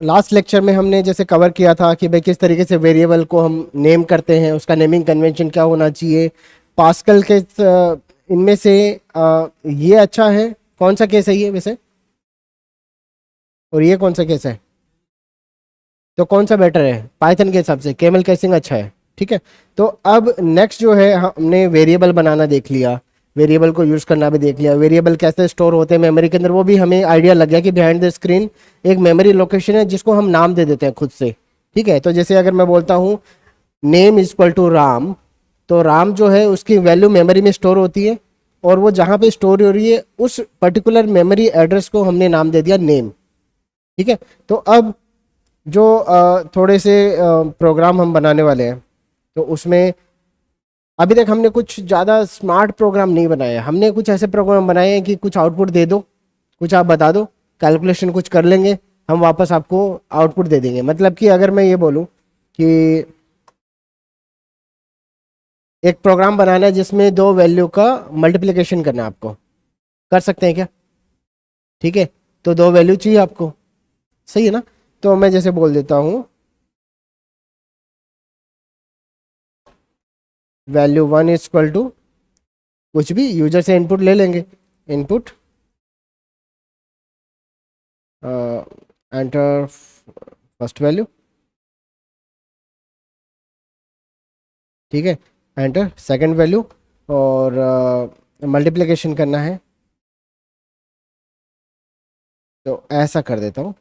Last lecture में हमने जैसे कवर किया था कि भाई किस तरीके से वेरिएबल को हम नेम करते हैं, उसका नेमिंग कन्वेंशन क्या होना चाहिए। पास्कल के इनमें से ये अच्छा है, कौन सा केस है ये वैसे, और ये कौन सा केस है, तो कौन सा बेटर है पाइथन के हिसाब से? केमल केसिंग अच्छा है, ठीक है। तो अब नेक्स्ट जो है, हमने वेरिएबल बनाना देख लिया, वेरिएबल को यूज़ करना भी देख लिया, वेरिएबल कैसे स्टोर होते हैं मेमोरी के अंदर वो भी हमें आइडिया लग गया कि बिहाइंड द स्क्रीन एक मेमोरी लोकेशन है जिसको हम नाम दे देते हैं खुद से, ठीक है। तो जैसे अगर मैं बोलता हूँ name is equal to Ram, तो राम जो है उसकी वैल्यू मेमोरी में स्टोर होती है, और वो जहाँ पे स्टोर हो रही है उस पर्टिकुलर मेमोरी एड्रेस को हमने नाम दे दिया नेम, ठीक है। तो अब जो थोड़े से प्रोग्राम हम बनाने वाले हैं, तो उसमें अभी तक हमने कुछ ज़्यादा स्मार्ट प्रोग्राम नहीं बनाए हैं। हमने कुछ ऐसे प्रोग्राम बनाए हैं कि कुछ आउटपुट दे दो, कुछ आप बता दो, कैलकुलेशन कुछ कर लेंगे, हम वापस आपको आउटपुट दे देंगे। मतलब कि अगर मैं ये बोलूँ कि एक प्रोग्राम बनाना है जिसमें दो वैल्यू का मल्टीप्लिकेशन करना है आपको, कर सकते हैं क्या? ठीक है, तो दो वैल्यू चाहिए आपको, सही है ना। तो मैं जैसे बोल देता हूँ value one is equal to कुछ भी, यूजर से इनपुट ले लेंगे, इनपुट एंटर फर्स्ट वैल्यू, ठीक है, एंटर सेकंड वैल्यू, और मल्टीप्लिकेशन करना है, तो ऐसा कर देता हूँ।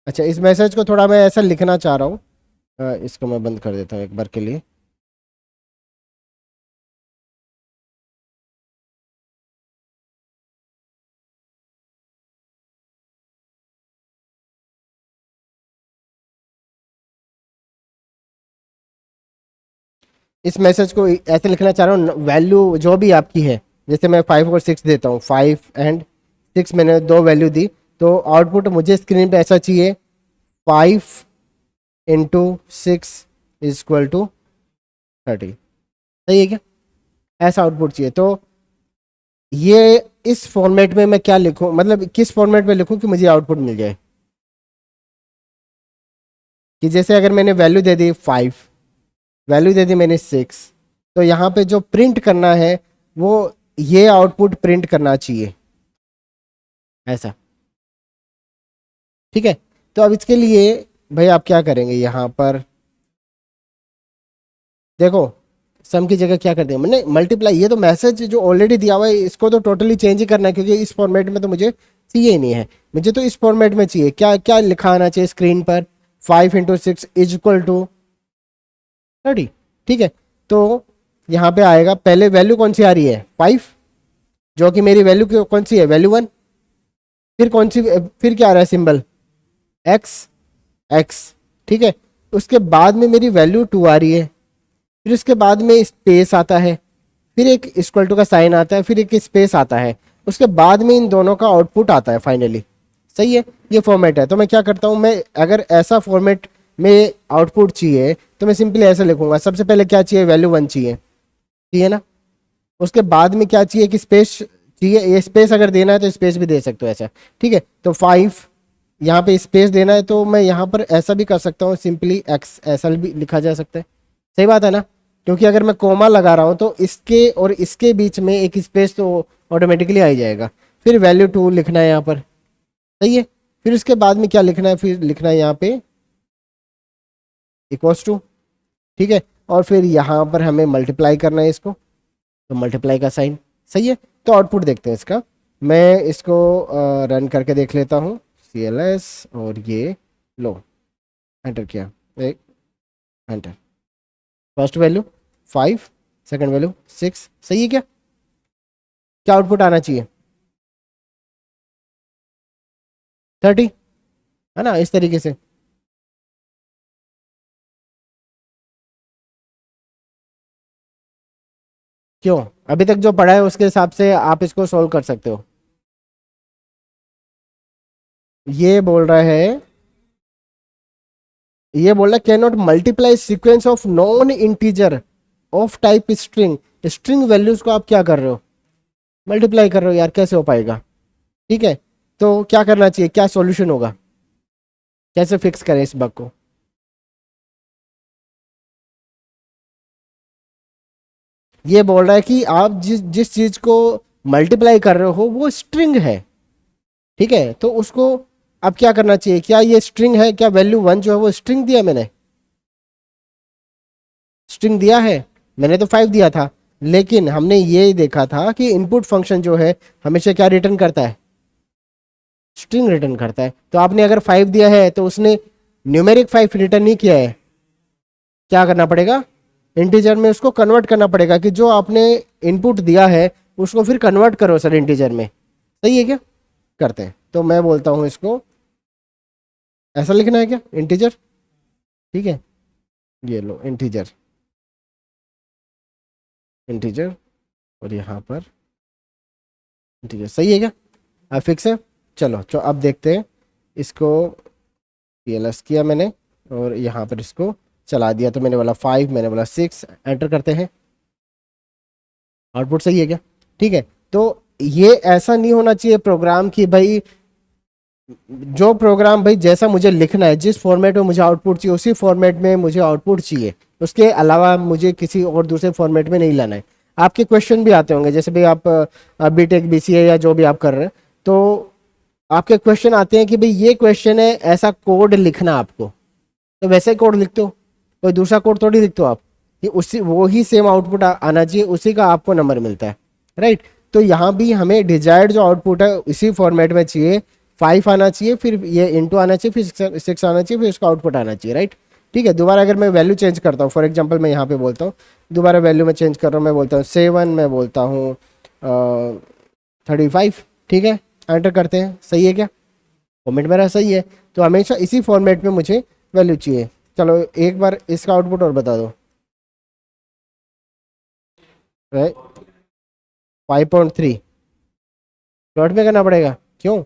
अच्छा, इस मैसेज को थोड़ा मैं ऐसा लिखना चाह रहा हूँ, इसको मैं बंद कर देता हूँ एक बार के लिए। इस मैसेज को ऐसे लिखना चाह रहा हूँ, वैल्यू जो भी आपकी है, जैसे मैं 5 और 6 देता हूँ, 5 एंड 6 मैंने दो वैल्यू दी, तो आउटपुट मुझे स्क्रीन पे ऐसा चाहिए 5 × 6 इज इक्वल टू 30, सही है क्या? ऐसा आउटपुट चाहिए। तो ये इस फॉर्मेट में मैं क्या लिखूं, मतलब किस फॉर्मेट में लिखूं कि मुझे आउटपुट मिल जाए? कि जैसे अगर मैंने वैल्यू दे दी 5, वैल्यू दे दी मैंने 6, तो यहाँ पे जो प्रिंट करना है वो ये आउटपुट प्रिंट करना चाहिए, ऐसा, ठीक है। तो अब इसके लिए भाई आप क्या करेंगे, यहाँ पर देखो सम की जगह क्या कर दिया मैंने, मल्टीप्लाई। ये तो मैसेज जो ऑलरेडी दिया हुआ है इसको तो टोटली चेंज ही करना है, क्योंकि इस फॉर्मेट में तो मुझे चाहिए ही नहीं है। मुझे तो इस फॉर्मेट में चाहिए, क्या क्या लिखा आना चाहिए स्क्रीन पर, 5 × 6 इज इक्वल टू 30, ठीक है। तो यहाँ पे आएगा, पहले वैल्यू कौन सी आ रही है 5, जो कि मेरी वैल्यू कौन सी है, वैल्यू 1। फिर कौन सी, फिर क्या आ रहा है सिंबल, एक्स, एक्स, ठीक है। उसके बाद में मेरी वैल्यू 2 आ रही है, फिर उसके बाद में स्पेस आता है, फिर एक इक्वल टू का साइन आता है, फिर एक स्पेस आता है, उसके बाद में इन दोनों का आउटपुट आता है फाइनली, सही है। ये फॉर्मेट है। तो मैं क्या करता हूँ, मैं अगर ऐसा फॉर्मेट में आउटपुट चाहिए तो मैं सिंपली ऐसे लिखूंगा, सबसे पहले क्या चाहिए, वैल्यू 1 चाहिए, ठीक है ना। उसके बाद में क्या चाहिए कि स्पेस चाहिए, ये स्पेस अगर देना है तो स्पेस भी दे सकते हो ऐसा, ठीक है। तो 5 यहाँ पे स्पेस देना है, तो मैं यहाँ पर ऐसा भी कर सकता हूँ, सिंपली एक्स ऐसा भी लिखा जा सकता है, सही बात है ना। क्योंकि अगर मैं कोमा लगा रहा हूँ तो इसके और इसके बीच में एक स्पेस तो ऑटोमेटिकली आ ही जाएगा। फिर वैल्यू 2 लिखना है यहाँ पर, सही है। फिर उसके बाद में क्या लिखना है, फिर लिखना है यहाँ पे इक्वल्स टू, ठीक है। और फिर यहाँ पर हमें मल्टीप्लाई करना है इसको, तो मल्टीप्लाई का साइन, सही है। तो आउटपुट देखते हैं इसका, मैं इसको रन करके देख लेता हूँ, CLS, और ये लो एंटर किया, एक enter, first value 5, second value 6, सही है क्या? क्या आउटपुट आना चाहिए, 30, है ना, इस तरीके से। क्यों, अभी तक जो पढ़ा है उसके हिसाब से आप इसको सोल्व कर सकते हो। ये बोल रहा है, ये बोल रहा है can not multiply sequence of non integer of type string, string values को आप क्या कर रहे हो, मल्टीप्लाई कर रहे हो यार, कैसे हो पाएगा, ठीक है। तो क्या करना चाहिए, क्या सॉल्यूशन होगा? कैसे फिक्स करें इस बग को? ये बोल रहा है कि आप जिस जिस चीज को मल्टीप्लाई कर रहे हो वो स्ट्रिंग है, ठीक है, तो उसको अब क्या करना चाहिए? क्या ये स्ट्रिंग है? क्या वैल्यू 1 जो है वो स्ट्रिंग दिया मैंने? स्ट्रिंग दिया है? मैंने तो 5 दिया था, लेकिन हमने ये देखा था कि इनपुट फंक्शन जो है हमेशा क्या रिटर्न करता है? स्ट्रिंग रिटर्न करता है। तो आपने अगर 5 दिया है तो उसने न्यूमेरिक 5 रिटर्न नहीं किया है, क्या करना पड़ेगा? इंटीजर में उसको कन्वर्ट करना पड़ेगा कि जो आपने इनपुट दिया है उसको फिर कन्वर्ट करो सर इंटीजर में। सही है क्या? करते हैं। तो मैं बोलता हूँ इसको ऐसा लिखना है क्या, इंटीजर, ठीक है, ये लो इंटीजर, इंटीजर, और यहाँ पर इंटीजर। सही है क्या? अब फिक्स है। चलो अब देखते हैं इसको। पीएलएस किया मैंने और यहाँ पर इसको चला दिया, तो मैंने बोला 5, मैंने बोला 6, एंटर करते हैं। आउटपुट सही है क्या? ठीक है। तो ये ऐसा नहीं होना चाहिए प्रोग्राम की भाई, जो प्रोग्राम भाई जैसा मुझे लिखना है, जिस फॉर्मेट में मुझे आउटपुट चाहिए उसी फॉर्मेट में मुझे आउटपुट चाहिए, उसके अलावा मुझे किसी और दूसरे फॉर्मेट में नहीं लाना है। आपके क्वेश्चन भी आते होंगे, जैसे भाई आप बीटेक बीसीए या जो भी आप कर रहे हैं, तो आपके क्वेश्चन आते हैं कि भाई ये क्वेश्चन है, ऐसा कोड लिखना आपको, तो वैसे ही कोड लिखते हो, कोई दूसरा कोड थोड़ी लिखते हो आप, कि उसी वो ही सेम आउटपुट आना चाहिए, उसी का आपको नंबर मिलता है, राइट। तो यहाँ भी हमें डिजायर्ड जो आउटपुट है इसी फॉर्मेट में चाहिए, 5 आना चाहिए, फिर ये इंटू आना चाहिए, फिर 6 आना चाहिए, फिर उसका आउटपुट आना चाहिए, राइट। ठीक है। दोबारा अगर मैं वैल्यू चेंज करता हूँ, फॉर एग्जाम्पल मैं यहाँ पे बोलता हूँ, दोबारा वैल्यू में चेंज कर रहा हूँ, मैं बोलता हूँ 7, मैं बोलता हूँ 35, ठीक है, एंटर करते हैं। सही है क्या? फॉर्मेट मेरा सही है, तो हमेशा इसी फॉर्मेट में मुझे वैल्यू चाहिए। चलो एक बार इसका आउटपुट और बता दो। 5.3 प्लॉट में करना पड़ेगा, क्यों?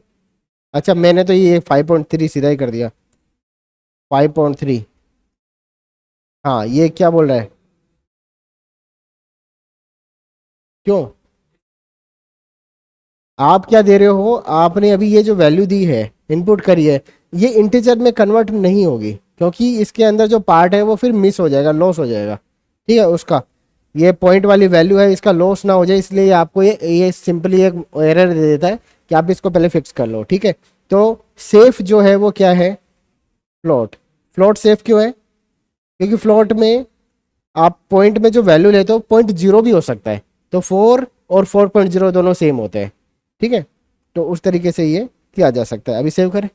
अच्छा, मैंने तो ये 5.3 सीधा ही कर दिया। 5.3, हाँ, ये क्या बोल रहा है? क्यों? आप क्या दे रहे हो? आपने अभी ये जो वैल्यू दी है, इनपुट करी है, ये इंटीजर में कन्वर्ट नहीं होगी, क्योंकि इसके अंदर जो पार्ट है वो फिर मिस हो जाएगा, लॉस हो जाएगा, ठीक है, उसका ये पॉइंट वाली वैल्यू है, इसका लॉस ना हो जाए, इसलिए ये आपको ये सिंपली एक एरर दे देता है कि आप इसको पहले फिक्स कर लो, ठीक है। तो सेफ जो है वो क्या है? फ्लोट। फ्लोट सेफ क्यों है? क्योंकि फ्लोट में आप पॉइंट में जो वैल्यू लेते हो 0.0 भी हो सकता है, तो 4 और 4.0 दोनों सेम होते हैं, ठीक है। तो उस तरीके से ये किया जा सकता है। अभी सेव करें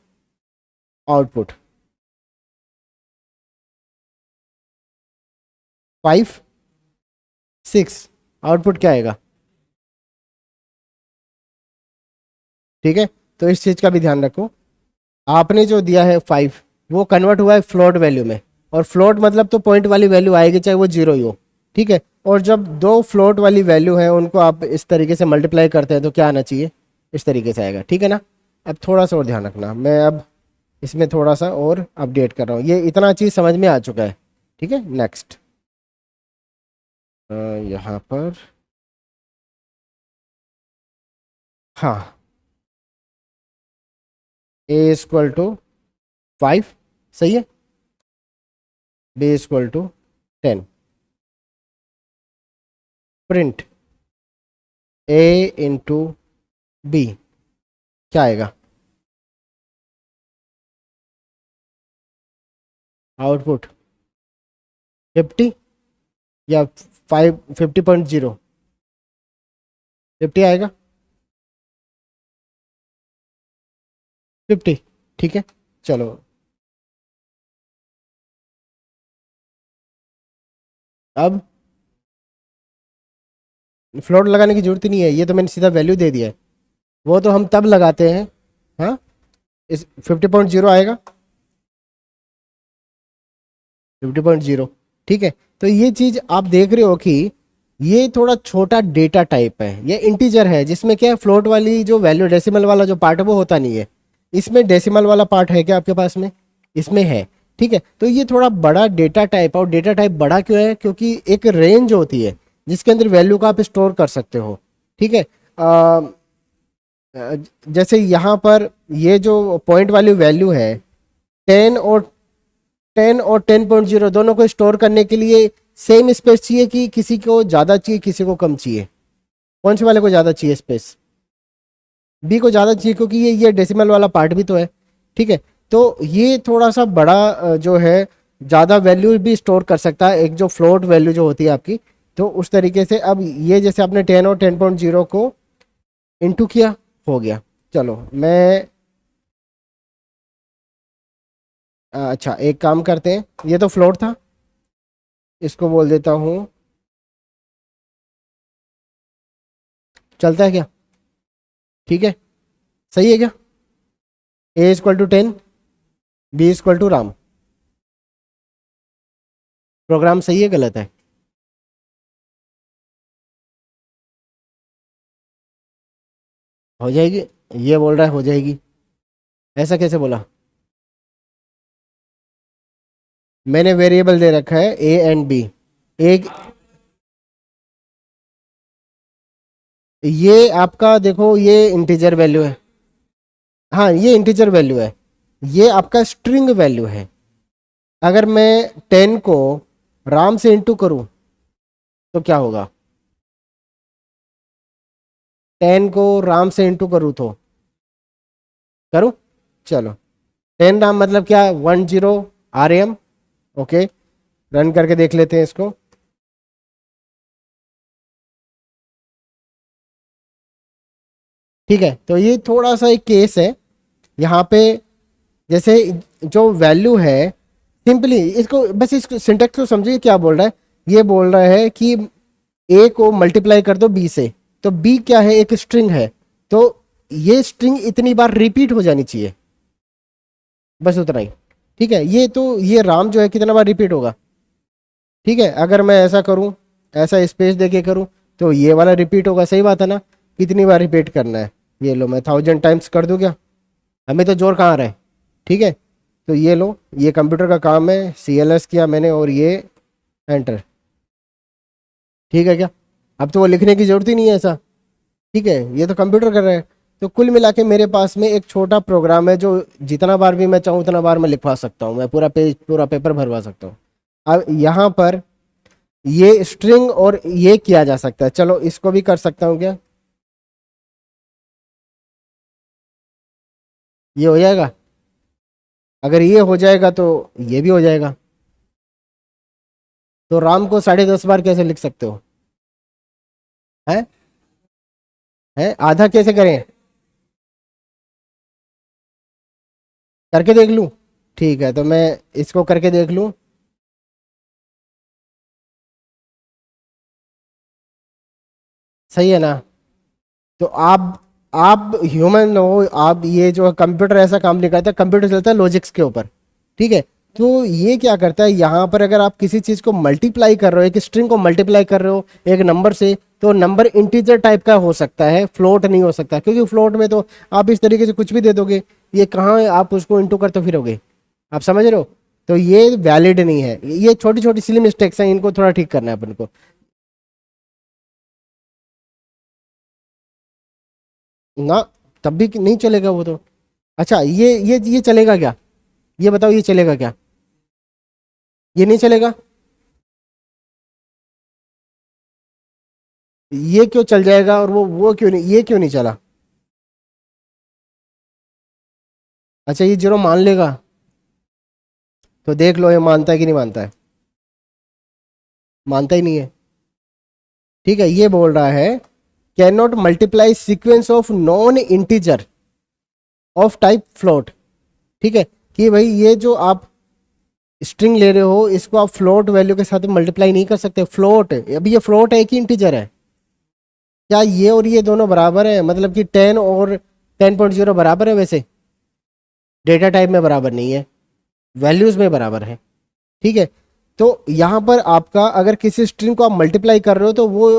आउटपुट 5, 6, आउटपुट क्या आएगा? ठीक है। तो इस चीज़ का भी ध्यान रखो, आपने जो दिया है 5 वो कन्वर्ट हुआ है फ्लोट वैल्यू में, और फ्लोट मतलब तो पॉइंट वाली वैल्यू आएगी चाहे वो 0 ही हो, ठीक है। और जब दो फ्लोट वाली वैल्यू है उनको आप इस तरीके से मल्टीप्लाई करते हैं तो क्या आना चाहिए? इस तरीके से आएगा, ठीक है ना। अब थोड़ा सा और ध्यान रखना, मैं अब इसमें थोड़ा सा और अपडेट कर रहा हूँ, ये इतना चीज़ समझ में आ चुका है, ठीक है। नेक्स्ट यहाँ पर, हाँ, ए इक्वल टू 5, सही है, b equal to 10, print a into b, क्या आएगा? आउटपुट 50 या 50.0? 50 आएगा, 50, ठीक है। चलो अब फ्लोट लगाने की जरूरत ही नहीं है, ये तो मैंने सीधा वैल्यू दे दिया है, वो तो हम तब लगाते हैं, हाँ, इस 50.0 आएगा, 50.0, ठीक है। तो ये चीज आप देख रहे हो कि ये थोड़ा छोटा डेटा टाइप है, ये इंटीजर है, जिसमें क्या है, फ्लोट वाली जो वैल्यू डेसिमल वाला जो पार्ट है वो होता नहीं है। इसमें डेसिमल वाला पार्ट है क्या आपके पास में? इसमें है, ठीक है। तो ये थोड़ा बड़ा डेटा टाइप है, और डेटा टाइप बड़ा क्यों है? क्योंकि एक रेंज होती है जिसके अंदर वैल्यू का आप स्टोर कर सकते हो, ठीक है। जैसे यहाँ पर ये जो पॉइंट वाली वैल्यू है, 10 और 10.0 दोनों को स्टोर करने के लिए सेम स्पेस चाहिए कि किसी को ज़्यादा चाहिए किसी को कम चाहिए? कौन से वाले को ज़्यादा चाहिए स्पेस? बी को ज़्यादा चाहिए क्योंकि ये डेसिमल वाला पार्ट भी तो है। ठीक है, तो ये थोड़ा सा बड़ा जो है ज़्यादा वैल्यू भी स्टोर कर सकता है, एक जो फ्लोट वैल्यू जो होती है आपकी। तो उस तरीके से अब ये जैसे आपने 10 और 10.0 को इंटू किया, हो गया। चलो मैं अच्छा एक काम करते हैं, ये तो फ्लोट था, इसको बोल देता हूँ, चलता है क्या? ठीक है, सही है क्या? A = 10, B = Ram. प्रोग्राम सही है गलत है? हो जाएगी, ये बोल रहा है हो जाएगी, ऐसा कैसे बोला? मैंने वेरिएबल दे रखा है A एंड B। एक ये आपका देखो ये इंटीजर वैल्यू है। हाँ ये इंटीजर वैल्यू है, ये आपका स्ट्रिंग वैल्यू है। अगर मैं 10 को राम से इंटू करूं तो क्या होगा? 10 को राम से इंटू करूं तो करूं? चलो 10 राम मतलब क्या? 10 RAM। ओके, रन करके देख लेते हैं इसको। ठीक है, तो ये थोड़ा सा एक केस है यहाँ पे, जैसे जो वैल्यू है, सिंपली इसको बस इसको सिंटेक्स को समझिए क्या बोल रहा है। ये बोल रहा है कि ए को मल्टीप्लाई कर दो बी से, तो बी क्या है? एक स्ट्रिंग है, तो ये स्ट्रिंग इतनी बार रिपीट हो जानी चाहिए, बस उतना ही। ठीक है, ये तो ये राम जो है कितना बार रिपीट होगा? ठीक है, अगर मैं ऐसा करूं, ऐसा स्पेस देके करूं, तो ये वाला रिपीट होगा, सही बात है ना? कितनी बार रिपीट करना है? ये लो मैं 1000 टाइम्स कर दूं क्या? हमें तो जोर कहाँ आ रहा है। ठीक है, तो ये लो, ये कंप्यूटर का काम है, CLS किया मैंने और ये एंटर। ठीक है क्या? अब तो वो लिखने की जरूरत ही नहीं है ऐसा। ठीक है, ये तो कंप्यूटर कर रहा है। तो कुल मिला के मेरे पास में एक छोटा प्रोग्राम है जो जितना बार भी मैं चाहूँ उतना बार मैं लिखवा सकता हूँ, मैं पूरा पेज पूरा पेपर भरवा सकता हूँ। अब यहाँ पर ये स्ट्रिंग और ये किया जा सकता है, चलो इसको भी कर सकता हूँ क्या? ये हो जाएगा? अगर ये हो जाएगा तो ये भी हो जाएगा। तो राम को 10.5 बार कैसे लिख सकते हो? है? है आधा कैसे करें? करके देख लूं? ठीक है, तो मैं इसको करके देख लूं। सही है ना? तो आप ह्यूमन हो, आप ये जो कंप्यूटर ऐसा काम नहीं करता, कंप्यूटर चलता है लॉजिक्स के ऊपर। ठीक है, तो ये क्या करता है यहाँ पर, अगर आप किसी चीज़ को मल्टीप्लाई कर रहे हो, एक स्ट्रिंग को मल्टीप्लाई कर रहे हो एक नंबर से, तो नंबर इंटीजर टाइप का हो सकता है, फ्लोट नहीं हो सकता, क्योंकि फ्लोट में तो आप इस तरीके से कुछ भी दे दोगे, ये कहाँ आप उसको इंटू करते फिरोगे? आप समझ रहे हो? तो ये वैलिड नहीं है, ये छोटी छोटी सिली मिस्टेक्स हैं, इनको थोड़ा ठीक करना है अपन को। ना, तब भी नहीं चलेगा वो तो। अच्छा ये चलेगा क्या? ये बताओ, ये चलेगा क्या? ये नहीं चलेगा? ये क्यों चल जाएगा और वो क्यों नहीं, ये क्यों नहीं चला? अच्छा ये जीरो मान लेगा? तो देख लो ये मानता है कि नहीं मानता है। मानता ही नहीं है। ठीक है, ये बोल रहा है can not multiply sequence of non integer of type float. ठीक है, कि भाई ये जो आप स्ट्रिंग ले रहे हो इसको आप फ्लोट वैल्यू के साथ मल्टीप्लाई नहीं कर सकते। फ्लोट, अभी ये फ्लोट है कि इंटीजर है? क्या ये और ये दोनों बराबर है? मतलब कि 10 और 10.0 बराबर है? वैसे डेटा टाइप में बराबर नहीं है, वैल्यूज में बराबर है। ठीक है, तो यहाँ पर आपका अगर किसी स्ट्रिंग को आप मल्टीप्लाई कर रहे हो तो वो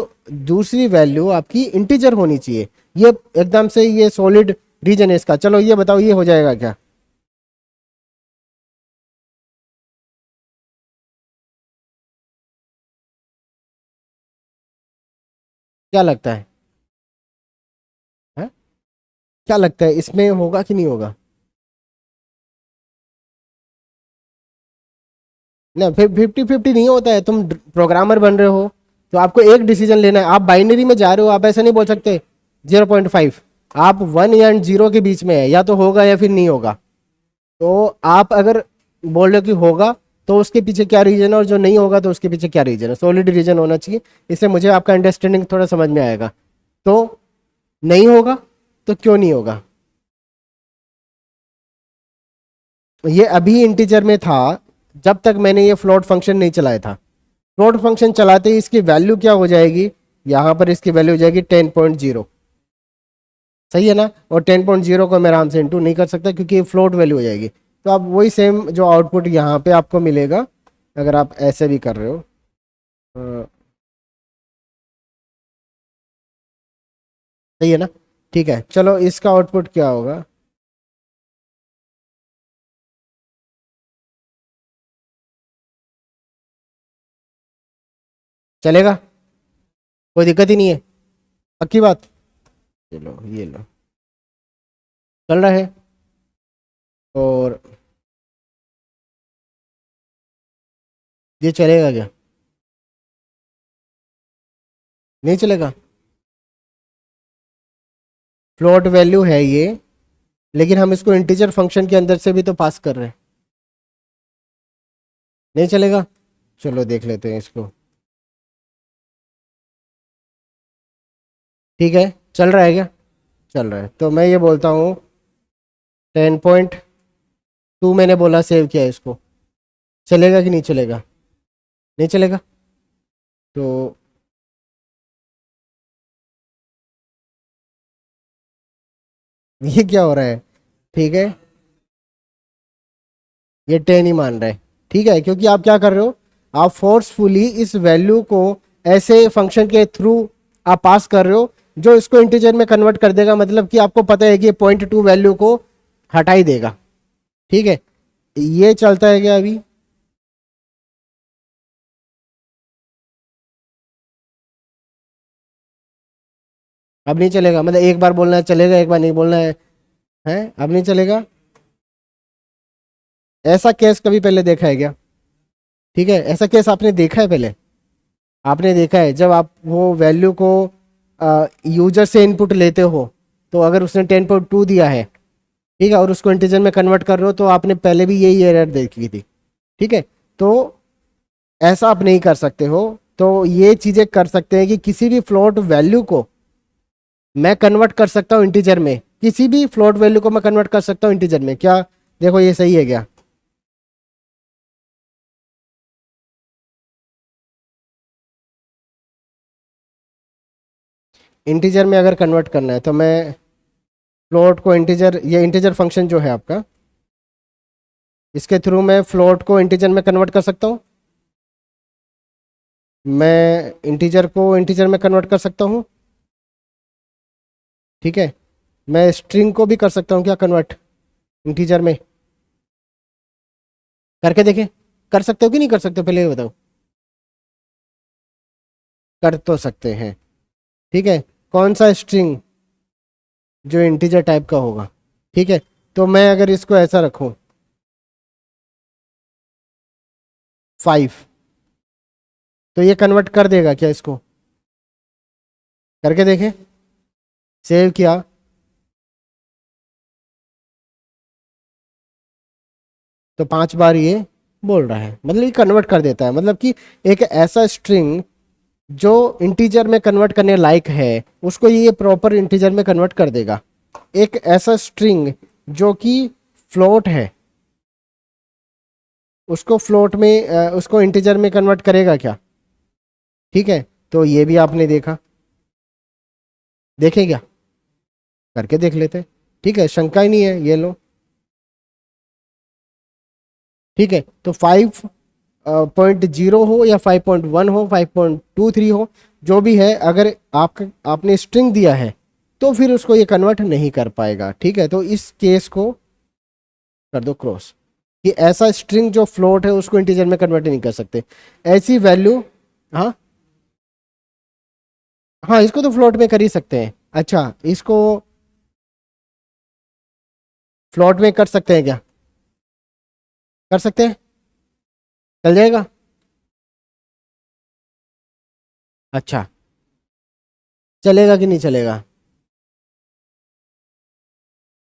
दूसरी वैल्यू आपकी इंटीजर होनी चाहिए। ये एकदम से ये सॉलिड रीजन है इसका। चलो ये बताओ, ये हो जाएगा क्या? क्या लगता है? है? क्या लगता है इसमें होगा कि नहीं होगा? ना फिर 50-50 नहीं होता है। तुम प्रोग्रामर बन रहे हो तो आपको एक डिसीजन लेना है। आप बाइनरी में जा रहे हो, आप ऐसा नहीं बोल सकते 0.5, आप 1 या 0 के बीच में है, या तो होगा या फिर नहीं होगा। तो आप अगर बोल रहे हो कि होगा तो उसके पीछे क्या रीजन है, और जो नहीं होगा तो उसके पीछे क्या रीजन है, सॉलिड रीजन होना चाहिए। इससे मुझे आपका अंडरस्टैंडिंग थोड़ा समझ में आएगा। तो नहीं होगा तो क्यों नहीं होगा? ये अभी इंटीजर में था जब तक मैंने ये फ्लोट फंक्शन नहीं चलाया था। फ्लोट फंक्शन चलाते ही इसकी वैल्यू क्या हो जाएगी, यहां पर इसकी वैल्यू हो जाएगी 10.0। सही है ना? और 10.0 को मैं आराम से इंटू नहीं कर सकता क्योंकि फ्लोट वैल्यू हो जाएगी। तो आप वही सेम जो आउटपुट यहाँ पे आपको मिलेगा, अगर आप ऐसे भी कर रहे हो। अ, सही है ना? ठीक है, चलो इसका आउटपुट क्या होगा। चलेगा? कोई दिक्कत ही नहीं है? पक्की बात? चलो ये लो, चल रहा है। और ये चलेगा क्या? नहीं चलेगा? फ्लोट वैल्यू है ये, लेकिन हम इसको इंटीजर फंक्शन के अंदर से भी तो पास कर रहे हैं। नहीं चलेगा? चलो देख लेते हैं इसको। ठीक है, चल रहा है क्या? चल रहा है, तो मैं ये बोलता हूँ 10.2 मैंने बोला, सेव किया इसको। चलेगा कि नहीं चलेगा? नहीं चलेगा? तो ये क्या हो रहा है? ठीक है, ये 10 ही मान रहा है। ठीक है, क्योंकि आप क्या कर रहे हो, आप फोर्सफुली इस वैल्यू को ऐसे फंक्शन के थ्रू आप पास कर रहे हो जो इसको इंटीजर में कन्वर्ट कर देगा। मतलब कि आपको पता है कि 0.2 वैल्यू को हटा ही देगा। ठीक है, ये चलता है क्या अभी? अब नहीं चलेगा? मतलब एक बार बोलना है चलेगा, एक बार नहीं बोलना है अब नहीं चलेगा? ऐसा केस कभी पहले देखा है क्या? ठीक है, ऐसा केस आपने देखा है पहले? आपने देखा है जब आप वो वैल्यू को यूजर से इनपुट लेते हो, तो अगर उसने 10.2 दिया है, ठीक है, और उसको इंटीजर में कन्वर्ट कर रहे हो, तो आपने पहले भी यही एरर देखी थी। ठीक है, तो ऐसा आप नहीं कर सकते हो। तो ये चीज़ें कर सकते हैं कि किसी भी फ्लोट वैल्यू को मैं कन्वर्ट कर सकता हूँ इंटीजर में। किसी भी फ्लोट वैल्यू को मैं कन्वर्ट कर सकता हूँ इंटीजर में। क्या देखो ये सही है क्या? इंटीजर में अगर कन्वर्ट करना है तो मैं फ्लोट को इंटीजर, ये इंटीजर फंक्शन जो है आपका, इसके थ्रू मैं फ्लोट को इंटीजर में कन्वर्ट कर सकता हूँ। मैं इंटीजर को इंटीजर में कन्वर्ट कर सकता हूँ। ठीक है, मैं स्ट्रिंग को भी कर सकता हूँ क्या कन्वर्ट इंटीजर में? करके देखें, कर सकते हो कि नहीं कर सकते हो, पहले ये बताओ। कर तो सकते हैं। ठीक है, कौन सा स्ट्रिंग? जो इंटीजर टाइप का होगा। ठीक है, तो मैं अगर इसको ऐसा रखूं 5, तो ये कन्वर्ट कर देगा क्या इसको? करके देखें, सेव किया। तो 5 बार ये बोल रहा है, मतलब ये कन्वर्ट कर देता है। मतलब कि एक ऐसा स्ट्रिंग जो इंटीजर में कन्वर्ट करने लायक है, उसको ये प्रॉपर इंटीजर में कन्वर्ट कर देगा। एक ऐसा स्ट्रिंग जो कि फ्लोट है, उसको फ्लोट में उसको इंटीजर में कन्वर्ट करेगा क्या? ठीक है, तो ये भी आपने देखा। देखें क्या? करके देख लेते हैं। ठीक है, शंका ही नहीं है, ये लो। ठीक है, तो 5.0 हो या 5.1 हो, 5.23 हो, जो भी है, अगर आपने स्ट्रिंग दिया है तो फिर उसको ये कन्वर्ट नहीं कर पाएगा। ठीक है, तो इस केस को कर दो क्रॉस, कि ऐसा स्ट्रिंग जो फ्लोट है उसको इंटीजर में कन्वर्ट नहीं कर सकते। ऐसी वैल्यू। हाँ, हाँ, इसको तो फ्लोट में कर ही सकते हैं। अच्छा, इसको फ्लोट में कर सकते हैं क्या? कर सकते हैं? चल जाएगा? अच्छा, चलेगा कि नहीं चलेगा?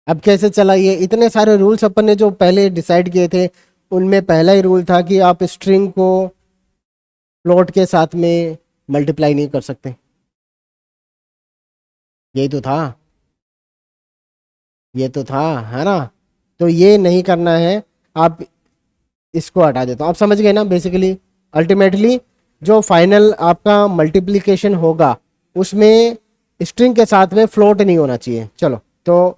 अब कैसे चला? ये इतने सारे रूल्स अपन ने जो पहले डिसाइड किए थे, उनमें पहला ही रूल था कि आप स्ट्रिंग को फ्लोट के साथ में मल्टीप्लाई नहीं कर सकते। यही तो था, ये तो था, है ना? तो ये नहीं करना है। आप इसको हटा देता हूँ। आप समझ गए ना बेसिकली? अल्टीमेटली जो फाइनल आपका मल्टीप्लिकेशन होगा उसमें स्ट्रिंग के साथ में फ्लोट नहीं होना चाहिए। चलो, तो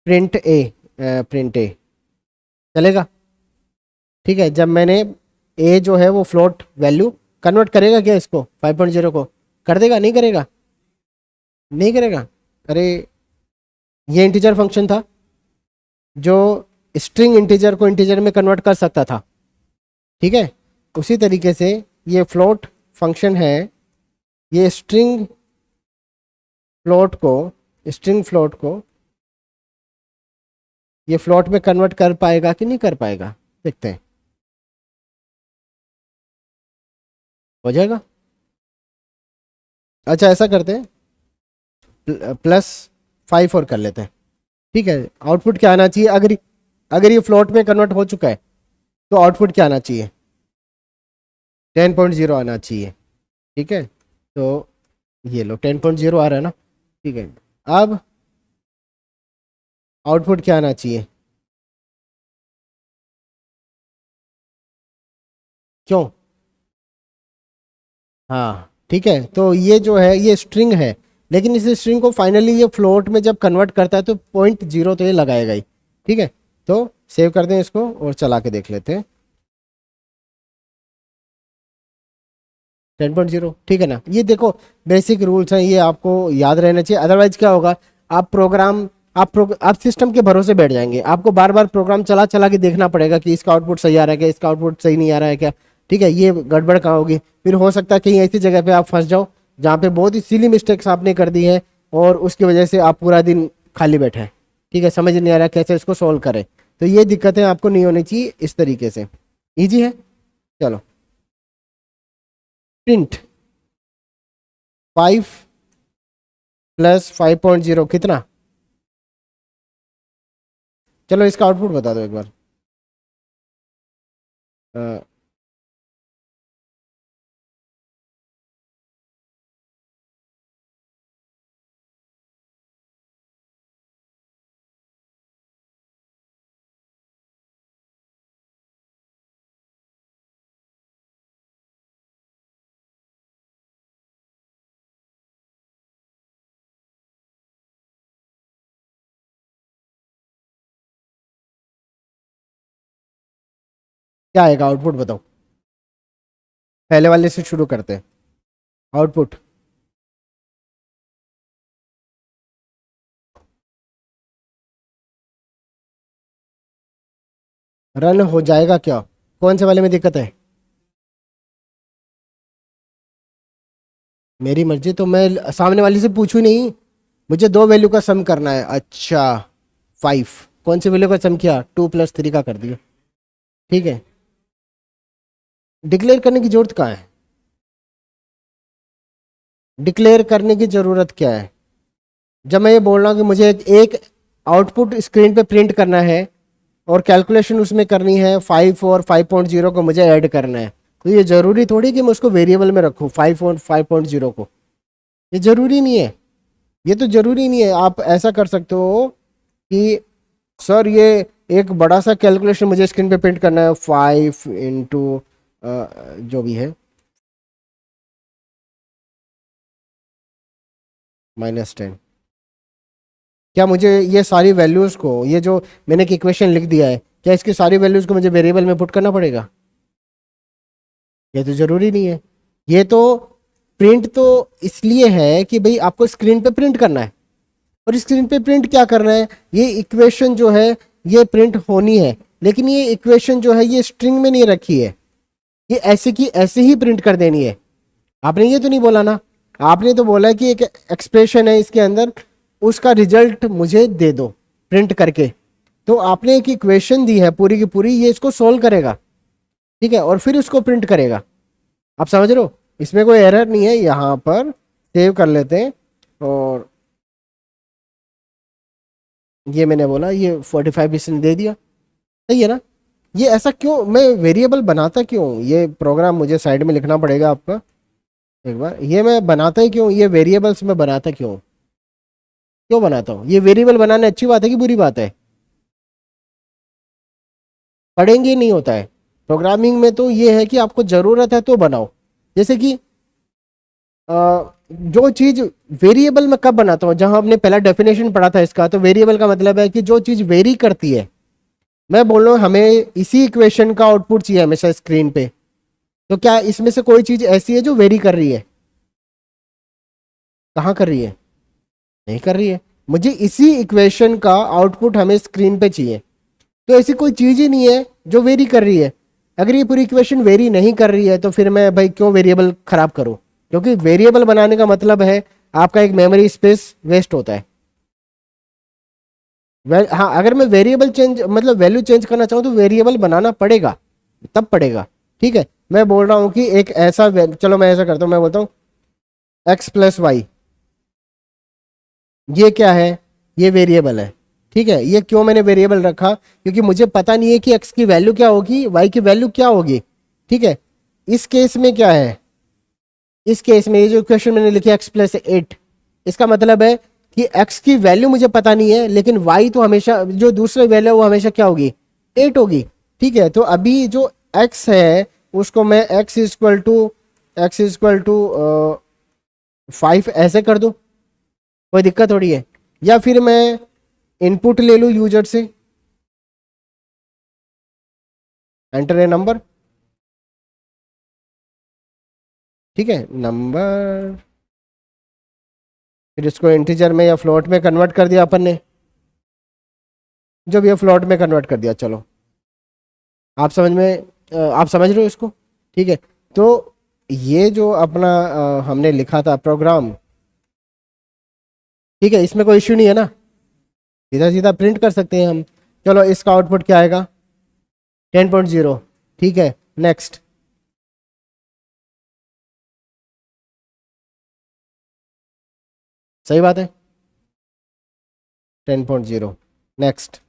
प्रिंट ए, प्रिंट ए चलेगा? ठीक है, जब मैंने ए जो है वो फ्लोट वैल्यू कन्वर्ट करेगा क्या इसको 5.0 को? कर देगा? नहीं करेगा? नहीं करेगा? अरे, ये इंटीजर फंक्शन था जो स्ट्रिंग इंटीजर को इंटीजर में कन्वर्ट कर सकता था। ठीक है, उसी तरीके से ये फ्लोट फंक्शन है, ये स्ट्रिंग फ्लोट को ये फ्लोट में कन्वर्ट कर पाएगा कि नहीं कर पाएगा, देखते हैं। हो जाएगा? अच्छा, ऐसा करते हैं, +5 और कर लेते हैं। ठीक है, आउटपुट क्या आना चाहिए? अगर ये फ्लोट में कन्वर्ट हो चुका है तो आउटपुट क्या आना चाहिए? 10.0 आना चाहिए। ठीक है, तो ये लो 10.0 आ रहा है ना? ठीक है, अब आउटपुट क्या आना चाहिए? क्यों? हाँ, ठीक है, तो ये जो है ये स्ट्रिंग है, लेकिन इस स्ट्रिंग को फाइनली ये फ्लोट में जब कन्वर्ट करता है तो 0.0 तो ये लगाएगा ही। ठीक है, तो सेव कर दें इसको और चला के देख लेते हैं। 10.0 ठीक है ना? ये देखो, बेसिक रूल्स हैं, ये आपको याद रहना चाहिए। अदरवाइज क्या होगा, आप सिस्टम के भरोसे बैठ जाएंगे। आपको बार बार प्रोग्राम चला चला के देखना पड़ेगा कि इसका आउटपुट सही आ रहा है क्या, इसका आउटपुट सही नहीं आ रहा है क्या। ठीक है, ये गड़बड़ कहाँ होगी? फिर हो सकता है कहीं ऐसी जगह पे आप फंस जाओ जहाँ पे बहुत ही सिली मिस्टेक्स आपने कर दी है और उसकी वजह से आप पूरा दिन खाली बैठे हैं। ठीक है, समझ नहीं आ रहा कैसे इसको सोल्व करें। तो ये दिक्कतें आपको नहीं होनी चाहिए, इस तरीके से ईजी है। चलो, प्रिंट 5 + 5.0 कितना? चलो, इसका आउटपुट बता दो एक बार। अ, क्या आएगा आउटपुट बताओ? पहले वाले से शुरू करते हैं। आउटपुट रन हो जाएगा क्या? कौन से वाले में दिक्कत है? मेरी मर्जी, तो मैं सामने वाली से पूछूं नहीं। मुझे दो वैल्यू का सम करना है। अच्छा, 5 कौन सी वैल्यू का सम किया? 2 + 3 का कर दिया। ठीक है, डिक्लेयर करने की जरूरत कहाँ है? डिक्लेयर करने की जरूरत क्या है? जब मैं ये बोल रहा हूँ कि मुझे एक आउटपुट स्क्रीन पे प्रिंट करना है और कैलकुलेशन उसमें करनी है, 5 और 5.0 को मुझे ऐड करना है, तो ये जरूरी थोड़ी कि मैं उसको वेरिएबल में रखूँ 5 और 5.0 को। ये जरूरी नहीं है। ये तो जरूरी नहीं है। आप ऐसा कर सकते हो कि सर ये एक बड़ा सा कैलकुलेशन मुझे स्क्रीन पे प्रिंट करना है, 5 इंटू जो भी है -10। क्या मुझे ये सारी वैल्यूज़ को, ये जो मैंने एक इक्वेशन लिख दिया है, क्या इसकी सारी वैल्यूज़ को मुझे वेरिएबल में पुट करना पड़ेगा? ये तो ज़रूरी नहीं है। ये तो प्रिंट तो इसलिए है कि भाई आपको स्क्रीन पे प्रिंट करना है, और स्क्रीन पे प्रिंट क्या करना है, ये इक्वेशन जो है ये प्रिंट होनी है। लेकिन ये इक्वेशन जो है ये स्ट्रिंग में नहीं रखी है, ये ऐसे की ऐसे ही प्रिंट कर देनी है। आपने ये तो नहीं बोला ना? आपने तो बोला कि एक एक्सप्रेशन है इसके अंदर, उसका रिजल्ट मुझे दे दो प्रिंट करके। तो आपने एक इक्वेशन दी है पूरी की पूरी, ये इसको सोल्व करेगा, ठीक है, और फिर उसको प्रिंट करेगा। आप समझ रहे हो, इसमें कोई एरर नहीं है। यहाँ पर सेव कर लेते हैं, और ये मैंने बोला ये 45 इसने दे दिया, सही है ना। ये ऐसा क्यों, मैं वेरिएबल बनाता क्यों हूँ? ये प्रोग्राम मुझे साइड में लिखना पड़ेगा आपका एक बार। ये मैं बनाता ही क्यों, ये वेरिएबल्स में बनाता क्यों हूँ? क्यों बनाता हूँ? ये वेरिएबल बनाने अच्छी बात है कि बुरी बात है? पढ़ेंगे नहीं होता है प्रोग्रामिंग में, तो ये है कि आपको ज़रूरत है तो बनाओ। जैसे कि जो चीज़ वेरिएबल में कब बनाता हूँ, जहां हमने पहला डेफिनेशन पढ़ा था इसका, तो वेरिएबल का मतलब है कि जो चीज़ वेरी करती है। मैं बोल रहा हूँ हमें इसी इक्वेशन का आउटपुट चाहिए हमेशा स्क्रीन पे, तो क्या इसमें से कोई चीज़ ऐसी है जो वेरी कर रही है? कहाँ कर रही है? नहीं कर रही है। मुझे इसी इक्वेशन का आउटपुट हमें स्क्रीन पे चाहिए, तो ऐसी कोई चीज़ ही नहीं है जो वेरी कर रही है। अगर ये पूरी इक्वेशन वेरी नहीं कर रही है तो फिर मैं भाई क्यों वेरिएबल खराब करूं? क्योंकि वेरिएबल बनाने का मतलब है आपका एक मेमोरी स्पेस वेस्ट होता है। हाँ, अगर मैं वेरिएबल चेंज मतलब वैल्यू चेंज करना चाहूँ तो वेरिएबल बनाना पड़ेगा, तब पड़ेगा। ठीक है, मैं बोल रहा हूँ कि एक ऐसा चलो मैं ऐसा करता हूँ, मैं बोलता हूँ एक्स प्लस वाई, ये क्या है? ये वेरिएबल है। ठीक है, ये क्यों मैंने वेरिएबल रखा? क्योंकि मुझे पता नहीं है कि एक्स की वैल्यू क्या होगी, वाई की वैल्यू क्या होगी। ठीक है, इस केस में क्या है, इस केस में ये जो इक्वेशन मैंने लिखी एक्स प्लस 8, इसका मतलब है कि एक्स की वैल्यू मुझे पता नहीं है, लेकिन वाई तो हमेशा जो दूसरी वैल्यू है वो हमेशा क्या होगी? 8 होगी। ठीक है, तो अभी जो एक्स है उसको मैं एक्स इक्वल टू 5 ऐसे कर दूं, कोई दिक्कत थोड़ी है। या फिर मैं इनपुट ले लूं यूजर से, एंटर ए नंबर। ठीक है, नंबर, फिर इसको इंटीजर में या फ्लोट में कन्वर्ट कर दिया अपन ने, जब ये फ्लोट में कन्वर्ट कर दिया, चलो आप समझ में आप समझ रहे हो इसको? ठीक है, तो ये जो अपना हमने लिखा था प्रोग्राम, ठीक है, इसमें कोई इश्यू नहीं है ना, सीधा सीधा प्रिंट कर सकते हैं हम। चलो इसका आउटपुट क्या आएगा? 10.0। ठीक है, नेक्स्ट। सही बात है, 10.0, नेक्स्ट।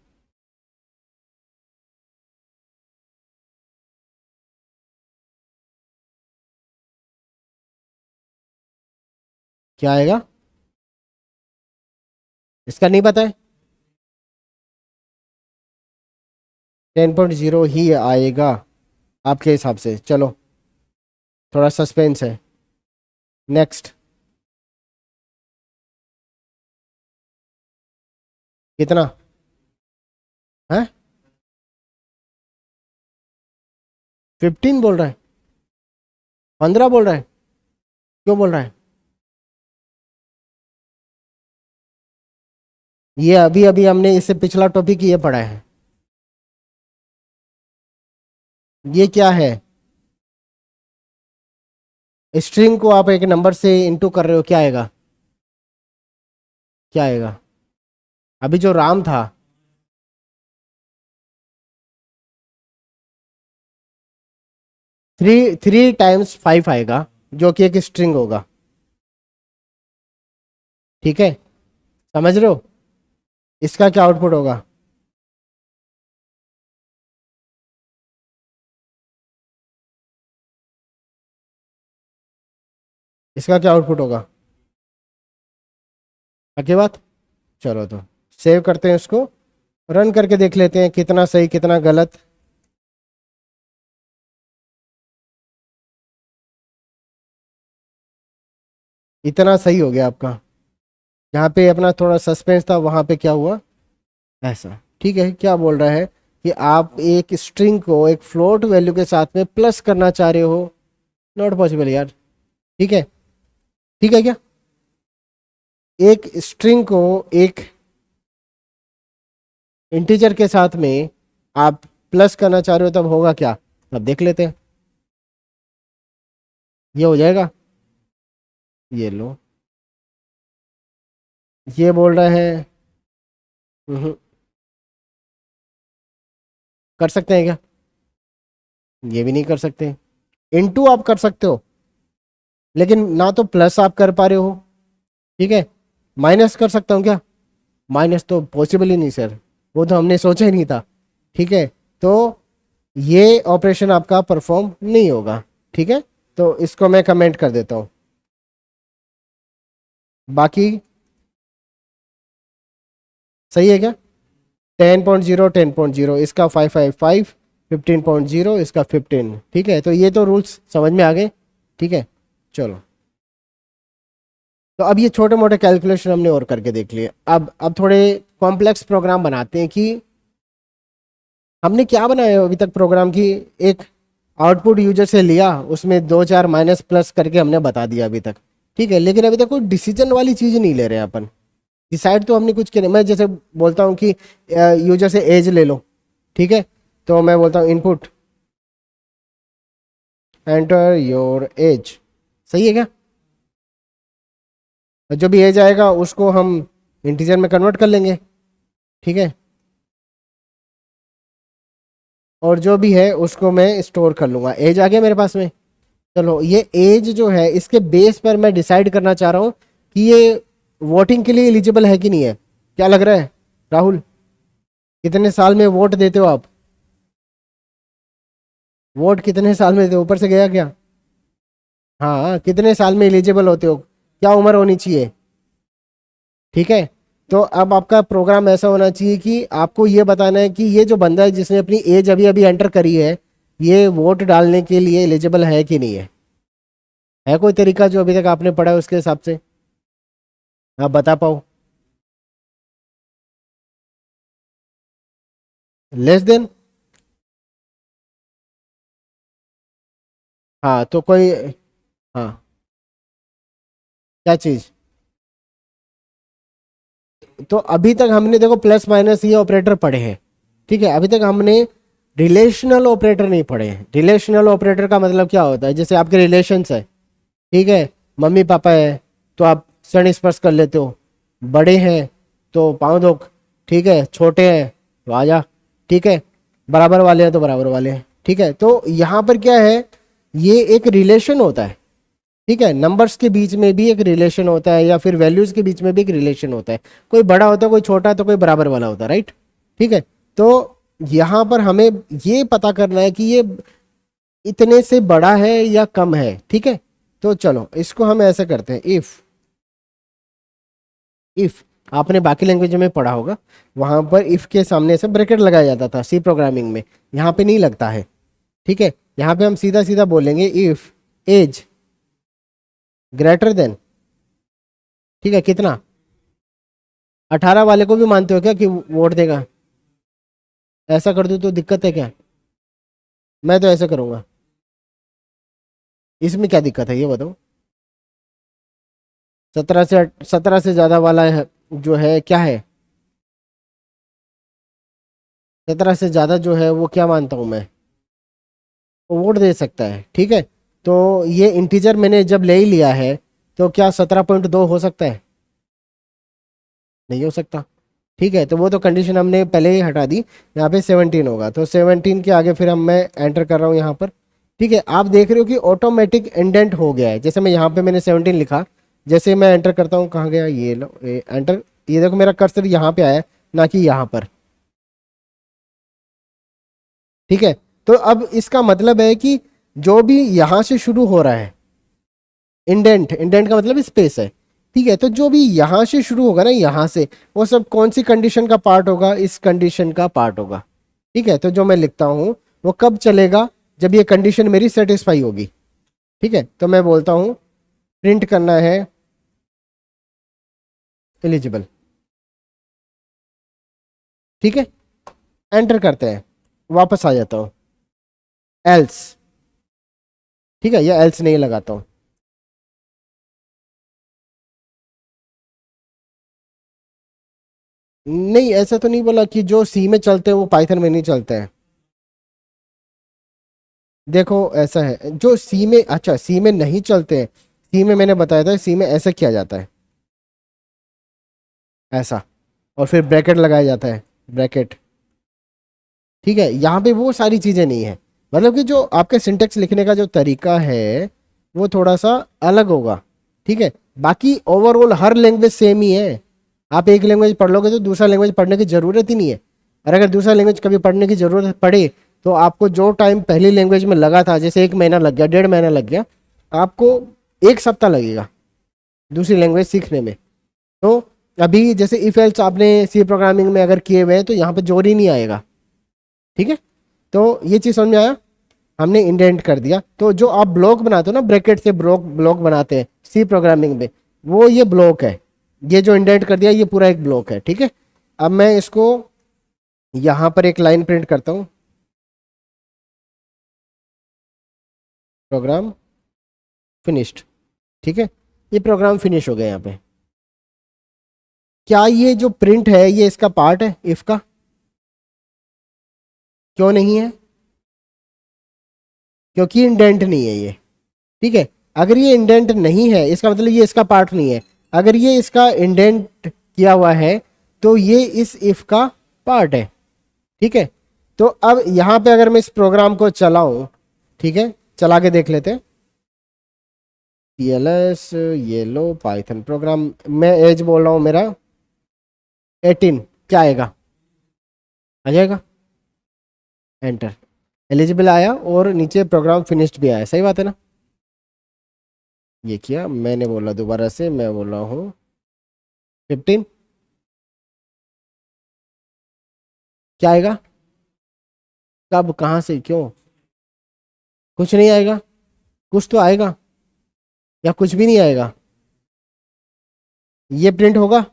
क्या आएगा? इसका नहीं पता है, 10.0 ही आएगा आपके हिसाब से? चलो थोड़ा सस्पेंस है, नेक्स्ट। कितना है? 15 बोल रहा है? 15 बोल रहा है? क्यों बोल रहा है? ये अभी अभी हमने इससे पिछला टॉपिक ये पढ़ा है। ये क्या है? स्ट्रिंग को आप एक नंबर से इंटू कर रहे हो, क्या आएगा? क्या आएगा? अभी जो राम था, 3 टाइम्स 5 आएगा, जो कि एक स्ट्रिंग होगा। ठीक है, समझ रहे हो? इसका क्या आउटपुट होगा? इसका क्या आउटपुट होगा? आगे बात। चलो तो सेव करते हैं इसको, रन करके देख लेते हैं कितना सही कितना गलत। इतना सही हो गया आपका, जहाँ पे अपना थोड़ा सस्पेंस था वहाँ पे क्या हुआ ऐसा। ठीक है, क्या बोल रहा है कि आप एक स्ट्रिंग को एक फ्लोट वैल्यू के साथ में प्लस करना चाह रहे हो, नॉट पॉसिबल यार। ठीक है, ठीक है क्या? एक स्ट्रिंग को एक इंटीजर के साथ में आप प्लस करना चाह रहे हो, तब होगा क्या? अब देख लेते हैं, ये हो जाएगा। ये लो, ये बोल रहा है कर सकते हैं क्या? ये भी नहीं कर सकते। इनटू आप कर सकते हो, लेकिन ना तो प्लस आप कर पा रहे हो, ठीक है। माइनस कर सकता हूँ क्या? माइनस तो पॉसिबल ही नहीं सर, वो तो हमने सोचा ही नहीं था, ठीक है। तो ये ऑपरेशन आपका परफॉर्म नहीं होगा, ठीक है। तो इसको मैं कमेंट कर देता हूँ। बाकी सही है क्या? 10.0 10.0, इसका 555, 15.0, इसका 15, ठीक है। तो ये तो रूल्स समझ में आ गए, ठीक है। चलो, तो अब ये छोटे मोटे कैलकुलेशन हमने और करके देख लिए। अब थोड़े कॉम्प्लेक्स प्रोग्राम बनाते हैं कि हमने क्या बनाया अभी तक प्रोग्राम की। एक आउटपुट यूजर से लिया, उसमें दो चार माइनस प्लस करके हमने बता दिया अभी तक, ठीक है। लेकिन अभी तक कोई डिसीजन वाली चीज़ नहीं ले रहे हैं अपन। डिसाइड तो हमने कुछ किया नहीं। मैं जैसे बोलता हूँ कि यूजर से एज ले लो, ठीक है। तो मैं बोलता हूँ इनपुट एंटर योर एज, सही है क्या? और जो भी एज आएगा उसको हम इंटीजर में कन्वर्ट कर लेंगे, ठीक है। और जो भी है उसको मैं स्टोर कर लूंगा। एज आ गया मेरे पास में। चलो, ये एज जो है इसके बेस पर मैं डिसाइड करना चाह रहा हूँ कि ये वोटिंग के लिए एलिजिबल है कि नहीं है। क्या लग रहा है राहुल, कितने साल में वोट देते हो आप? वोट कितने साल में देते हो, ऊपर से गया क्या? हाँ, कितने साल में एलिजिबल होते हो, क्या उम्र होनी चाहिए, ठीक है। तो अब आपका प्रोग्राम ऐसा होना चाहिए कि आपको ये बताना है कि ये जो बंदा है जिसने अपनी एज अभी अभी एंटर करी है, ये वोट डालने के लिए एलिजिबल है कि नहीं है कोई तरीका जो अभी तक आपने पढ़ा है उसके हिसाब से आप बता पाओ? लेस देन, हाँ तो कोई, हाँ, क्या चीज? तो अभी तक हमने देखो प्लस माइनस ये ऑपरेटर पढ़े हैं, ठीक है। अभी तक हमने रिलेशनल ऑपरेटर नहीं पढ़े हैं। रिलेशनल ऑपरेटर का मतलब क्या होता है? जैसे आपके रिलेशंस है, ठीक है। मम्मी पापा है तो आप सण स्पर्श कर लेते हो, बड़े हैं तो पाँव दो, ठीक है। छोटे हैं तो आजा, ठीक है। बराबर वाले हैं तो बराबर वाले हैं, ठीक है। तो यहाँ पर क्या है, ये एक रिलेशन होता है, ठीक है। नंबर्स के बीच में भी एक रिलेशन होता है, या फिर वैल्यूज के बीच में भी एक रिलेशन होता है। कोई बड़ा होता है, कोई छोटा है, तो कोई बराबर वाला होता है, राइट, ठीक है। तो यहाँ पर हमें ये पता करना है कि ये इतने से बड़ा है या कम है, ठीक है। तो चलो इसको हम ऐसे करते हैं, इफ आपने बाकी लैंग्वेज में पढ़ा होगा, वहां पर इफ के सामने से ब्रैकेट लगाया जाता था सी प्रोग्रामिंग में, यहाँ पे नहीं लगता है, ठीक है। यहाँ पे हम सीधा सीधा बोलेंगे इफ एज ग्रेटर देन, ठीक है, कितना? 18 वाले को भी मानते हो क्या कि वोट देगा? ऐसा कर दूं तो दिक्कत है क्या? मैं तो ऐसा करूंगा, इसमें क्या दिक्कत है ये बताओ? 17 से ज्यादा वाला है, जो है क्या है? 17 से ज्यादा जो है वो क्या मानता हूं मैं, वो वोट दे सकता है, ठीक है। तो ये इंटीजर मैंने जब ले ही लिया है, तो क्या 17.2 हो सकता है? नहीं हो सकता, ठीक है। तो वो तो कंडीशन हमने पहले ही हटा दी। यहाँ पे 17 होगा, तो 17 के आगे फिर हम मैं एंटर कर रहा हूँ यहाँ पर, ठीक है। आप देख रहे हो कि ऑटोमेटिक इंडेंट हो गया है। जैसे मैं यहाँ पे मैंने 17 लिखा, जैसे मैं एंटर करता हूँ, कहाँ गया ये लो एंटर, ये देखो मेरा कर्सर यहाँ पे आया, ना कि यहाँ पर, ठीक है। तो अब इसका मतलब है कि जो भी यहाँ से शुरू हो रहा है, इंडेंट, इंडेंट का मतलब स्पेस है, ठीक है। तो जो भी यहाँ से शुरू होगा ना, यहाँ से, वो सब कौन सी कंडीशन का पार्ट होगा? इस कंडीशन का पार्ट होगा, ठीक है। तो जो मैं लिखता हूँ वो कब चलेगा? जब ये कंडीशन मेरी सेटिस्फाई होगी, ठीक है। तो मैं बोलता हूँ प्रिंट करना है एलिजिबल, ठीक है। एंटर करते हैं, वापस आ जाता हूँ, एल्स, ठीक है, या एल्स नहीं लगाता हूँ। नहीं, ऐसा तो नहीं बोला कि जो सी में चलते हैं वो पाइथन में नहीं चलते हैं। देखो ऐसा है, जो सी में, अच्छा सी में नहीं चलते हैं, सी में मैंने बताया था, सी में ऐसा किया जाता है, ऐसा, और फिर ब्रैकेट लगाया जाता है, ब्रैकेट, ठीक है, यहाँ पे वो सारी चीज़ें नहीं है। मतलब कि जो आपके सिंटेक्स लिखने का जो तरीका है वो थोड़ा सा अलग होगा। ठीक है, बाकी ओवरऑल हर लैंग्वेज सेम ही है। आप एक लैंग्वेज पढ़ लोगे तो दूसरा लैंग्वेज पढ़ने की ज़रूरत ही नहीं है। और अगर दूसरा लैंग्वेज कभी पढ़ने की ज़रूरत पड़े तो आपको जो टाइम पहली लैंग्वेज में लगा था, जैसे 1 महीना लग गया, 1.5 महीना लग गया, आपको 1 सप्ताह लगेगा दूसरी लैंग्वेज सीखने में। तो अभी जैसे इफ एल्स आपने सी प्रोग्रामिंग में अगर किए हुए हैं तो यहाँ पे जोर ही नहीं आएगा। ठीक है, तो ये चीज़ समझ में आया। हमने इंडेंट कर दिया। तो जो आप ब्लॉक बनाते हो ना, ब्रैकेट से ब्लॉक ब्लॉक बनाते हैं सी प्रोग्रामिंग में, वो ये ब्लॉक है। ये जो इंडेंट कर दिया ये पूरा एक ब्लॉक है। ठीक है, अब मैं इसको यहाँ पर एक लाइन प्रिंट करता हूँ, प्रोग्राम फिनिश्ड। ठीक है, ये प्रोग्राम फिनिश हो गया। यहाँ पे क्या ये जो प्रिंट है ये इसका पार्ट है इफ का? क्यों नहीं है? क्योंकि इंडेंट नहीं है ये। ठीक है, अगर ये इंडेंट नहीं है इसका मतलब ये इसका पार्ट नहीं है। अगर ये इसका इंडेंट किया हुआ है तो ये इस इफ का पार्ट है। ठीक है, तो अब यहां पे अगर मैं इस प्रोग्राम को चलाऊं, ठीक है, चला के देख लेते हैं। TLS ये लो पाइथन प्रोग्राम, मैं एज बोल रहा हूं मेरा 18, क्या आएगा? आ जाएगा, एंटर, एलिजिबल आया और नीचे प्रोग्राम फिनिश्ड भी आया। सही बात है ना? ये किया मैंने, बोला दोबारा से, मैं बोल रहा हूँ 15, क्या आएगा? कब, कहाँ से, क्यों? कुछ नहीं आएगा? कुछ तो आएगा या कुछ भी नहीं आएगा? ये प्रिंट होगा,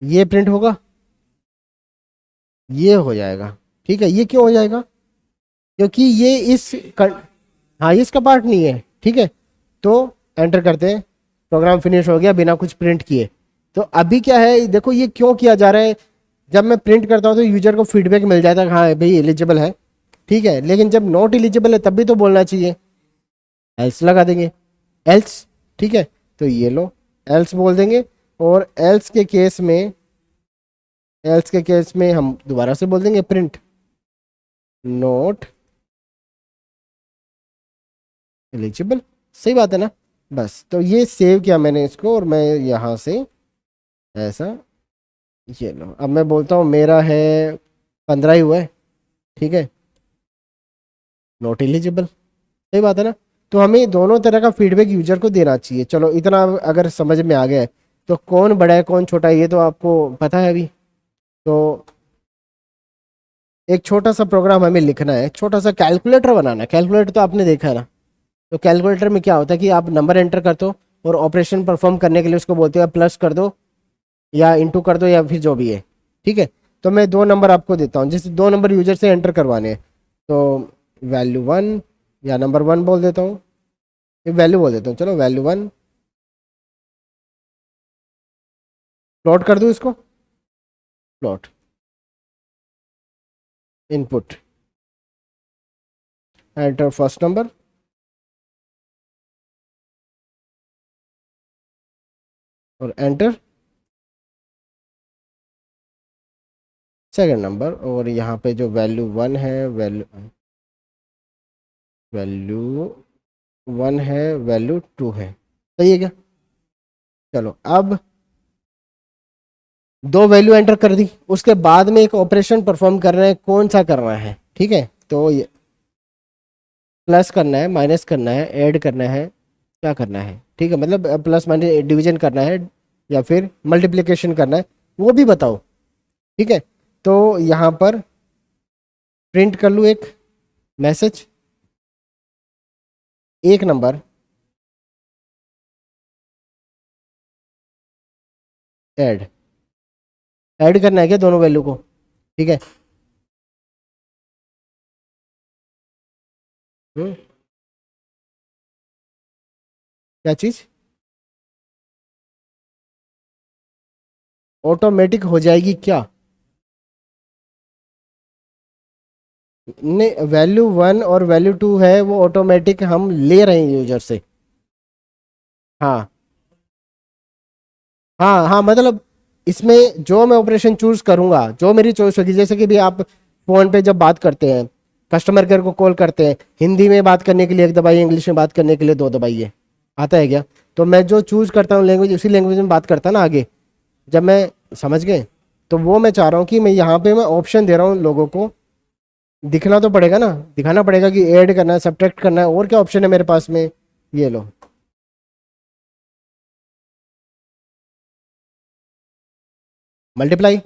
ये प्रिंट होगा, ये हो जाएगा। ठीक है, ये क्यों हो जाएगा? क्योंकि ये हाँ, ये इसका पार्ट नहीं है। ठीक है, तो एंटर करते हैं, प्रोग्राम फिनिश हो गया बिना कुछ प्रिंट किए। तो अभी क्या है, देखो ये क्यों किया जा रहा है। जब मैं प्रिंट करता हूँ तो यूजर को फीडबैक मिल जाता है, हाँ भाई एलिजिबल है। ठीक है, लेकिन जब नॉट एलिजिबल है तब भी तो बोलना चाहिए, एल्स लगा देंगे, एल्स। ठीक है, तो ये लो एल्स बोल देंगे। और एल्स के केस में हम दोबारा से बोल देंगे प्रिंट नॉट एलिजिबल। सही बात है ना? बस, तो ये सेव किया मैंने इसको और मैं यहाँ से ऐसा, ये लो, अब मैं बोलता हूँ मेरा है 15 ही हुआ है। ठीक है, नॉट एलिजिबल। सही बात है ना? तो हमें दोनों तरह का फीडबैक यूजर को देना चाहिए। चलो इतना अगर समझ में आ गया है, तो कौन बड़ा है कौन छोटा है ये तो आपको पता है अभी। तो एक छोटा सा प्रोग्राम हमें लिखना है, छोटा सा कैलकुलेटर बनाना है। कैलकुलेटर तो आपने देखा है ना? तो कैलकुलेटर में क्या होता है कि आप नंबर एंटर करते हो और ऑपरेशन परफॉर्म करने के लिए उसको बोलते हो प्लस कर दो या इंटू कर दो या फिर जो भी है। ठीक है, तो मैं 2 नंबर आपको देता हूँ, जैसे 2 नंबर यूजर से एंटर करवाने हैं। तो वैल्यू 1 या नंबर 1 बोल देता हूँ, वैल्यू बोल देता हूँ, चलो वैल्यू 1 प्लॉट कर दूँ इसको, plot input, enter first number और एंटर सेकंड नंबर। और यहाँ पे जो वैल्यू 1 है, वैल्यू 1 है, वैल्यू 2 है। सही है क्या? चलो अब 2 वैल्यू एंटर कर दी, उसके बाद में एक ऑपरेशन परफॉर्म करना है, कौन सा करना है? ठीक है, तो ये प्लस करना है, माइनस करना है, ऐड करना है, क्या करना है? ठीक है, मतलब प्लस माइनस डिवीजन करना है या फिर मल्टीप्लिकेशन करना है, वो भी बताओ। ठीक है, तो यहाँ पर प्रिंट कर लूँ एक मैसेज, एक नंबर ऐड, ऐड करना है क्या दोनों वैल्यू को? ठीक है, क्या चीज़ ऑटोमेटिक हो जाएगी क्या? नहीं, वैल्यू 1 और वैल्यू 2 है वो ऑटोमेटिक हम ले रहे हैं यूजर से। हाँ हाँ हाँ, मतलब इसमें जो मैं ऑपरेशन चूज करूंगा, जो मेरी चॉइस होगी, जैसे कि भी आप फ़ोन पे जब बात करते हैं, कस्टमर केयर को कॉल करते हैं, हिंदी में बात करने के लिए एक दबाइए, इंग्लिश में बात करने के लिए दो दबाइए, आता है क्या? तो मैं जो चूज़ करता हूँ लैंग्वेज, उसी लैंग्वेज में बात करता ना आगे, जब मैं समझ गए। तो वो मैं चाह रहा हूँ कि मैं यहाँ पे मैं ऑप्शन दे रहा हूँ लोगों को, दिखना तो पड़ेगा ना, दिखाना पड़ेगा कि ऐड करना है, सब्ट्रैक्ट करना है, और क्या ऑप्शन है मेरे पास में, ये लो। मल्टीप्लाई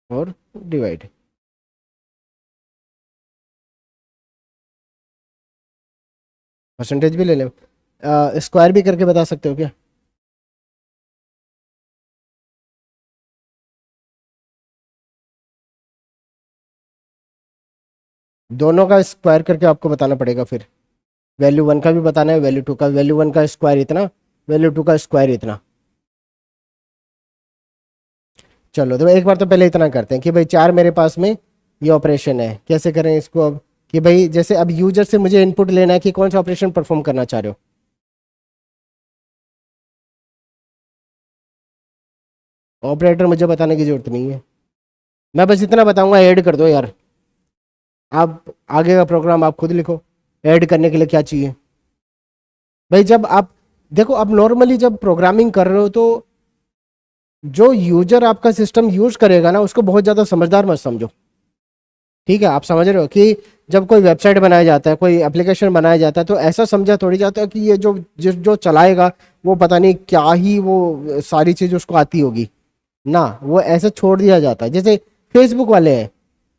और डिवाइड। परसेंटेज भी ले लें, स्क्वायर भी करके बता सकते हो क्या? दोनों का स्क्वायर करके आपको बताना पड़ेगा फिर। वैल्यू वन का भी बताना है, वैल्यू टू का, वैल्यू वन का स्क्वायर इतना, वैल्यू टू का स्क्वायर इतना। चलो तो एक बार तो पहले इतना करते हैं कि भाई चार मेरे पास में ये ऑपरेशन है, कैसे करें इसको अब? कि भाई जैसे अब यूजर से मुझे इनपुट लेना है कि कौन सा ऑपरेशन परफॉर्म करना चाह रहे हो। ऑपरेटर मुझे बताने की जरूरत नहीं है, मैं बस इतना बताऊंगा ऐड कर दो यार। आप आगे का प्रोग्राम आप खुद लिखो, ऐड करने के लिए क्या चाहिए। भाई जब आप देखो, आप नॉर्मली जब प्रोग्रामिंग कर रहे हो तो जो यूजर आपका सिस्टम यूज करेगा ना, उसको बहुत ज़्यादा समझदार मत समझो। ठीक है, आप समझ रहे हो कि जब कोई वेबसाइट बनाया जाता है, कोई एप्लीकेशन बनाया जाता है, तो ऐसा समझा थोड़ी जाता है कि ये जो चलाएगा वो पता नहीं क्या ही वो सारी चीज़ उसको आती होगी ना, वो ऐसे छोड़ दिया जाता है। जैसे फेसबुक वाले हैं,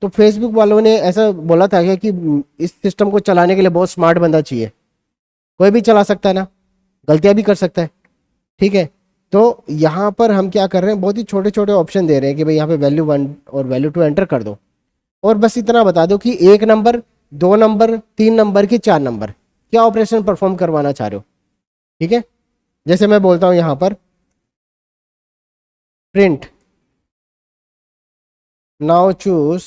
तो फेसबुक वालों ने ऐसा बोला था क्या कि इस सिस्टम को चलाने के लिए बहुत स्मार्ट बंदा चाहिए, कोई भी चला सकता है ना, गलतियां भी कर सकता है। ठीक है, तो यहाँ पर हम क्या कर रहे हैं, बहुत ही छोटे छोटे ऑप्शन दे रहे हैं कि भाई यहाँ पे वैल्यू वन और वैल्यू टू एंटर कर दो, और बस इतना बता दो कि एक नंबर, दो नंबर, तीन नंबर की चार नंबर क्या ऑपरेशन परफॉर्म करवाना चाह रहे हो। ठीक है, जैसे मैं बोलता हूँ यहाँ पर print now choose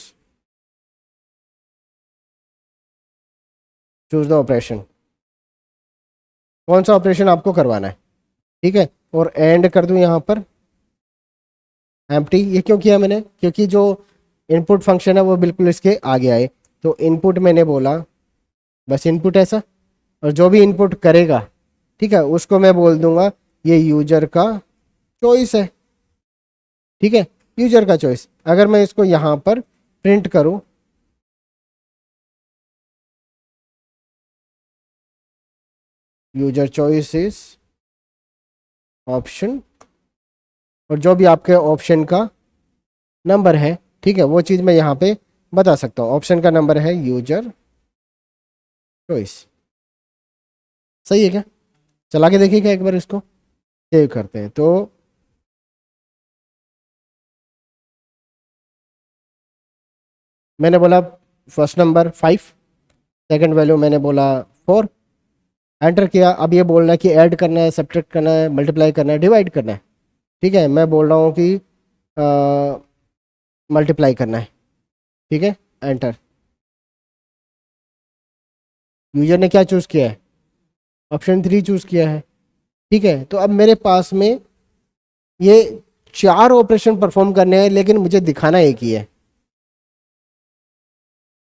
the operation, कौन सा ऑपरेशन आपको करवाना है। ठीक है, और एंड कर दूं यहाँ पर एम्प्टी। ये क्यों किया मैंने, क्योंकि जो इनपुट फंक्शन है वो बिल्कुल इसके आगे आए। तो इनपुट मैंने बोला, बस इनपुट ऐसा, और जो भी इनपुट करेगा, ठीक है, उसको मैं बोल दूंगा ये यूजर का चॉइस है। ठीक है, यूजर का चॉइस। अगर मैं इसको यहाँ पर प्रिंट करूँ, यूजर चॉइस इज ऑप्शन, और जो भी आपके ऑप्शन का नंबर है, ठीक है, वो चीज़ मैं यहाँ पे बता सकता हूँ। ऑप्शन का नंबर है यूजर चॉइस। सही है क्या? चला के देखिएगा एक बार, इसको सेव करते हैं। तो मैंने बोला फर्स्ट नंबर 5, सेकंड वैल्यू मैंने बोला 4, एंटर किया। अब ये बोल रहा है कि ऐड करना है, सब्ट्रैक्ट करना है, मल्टीप्लाई करना है, डिवाइड करना है। ठीक है, मैं बोल रहा हूँ कि मल्टीप्लाई करना है। ठीक है, एंटर। यूजर ने क्या चूज़ किया है? ऑप्शन 3 चूज़ किया है। ठीक है, तो अब मेरे पास में ये चार ऑपरेशन परफॉर्म करने हैं, लेकिन मुझे दिखाना एक ही है।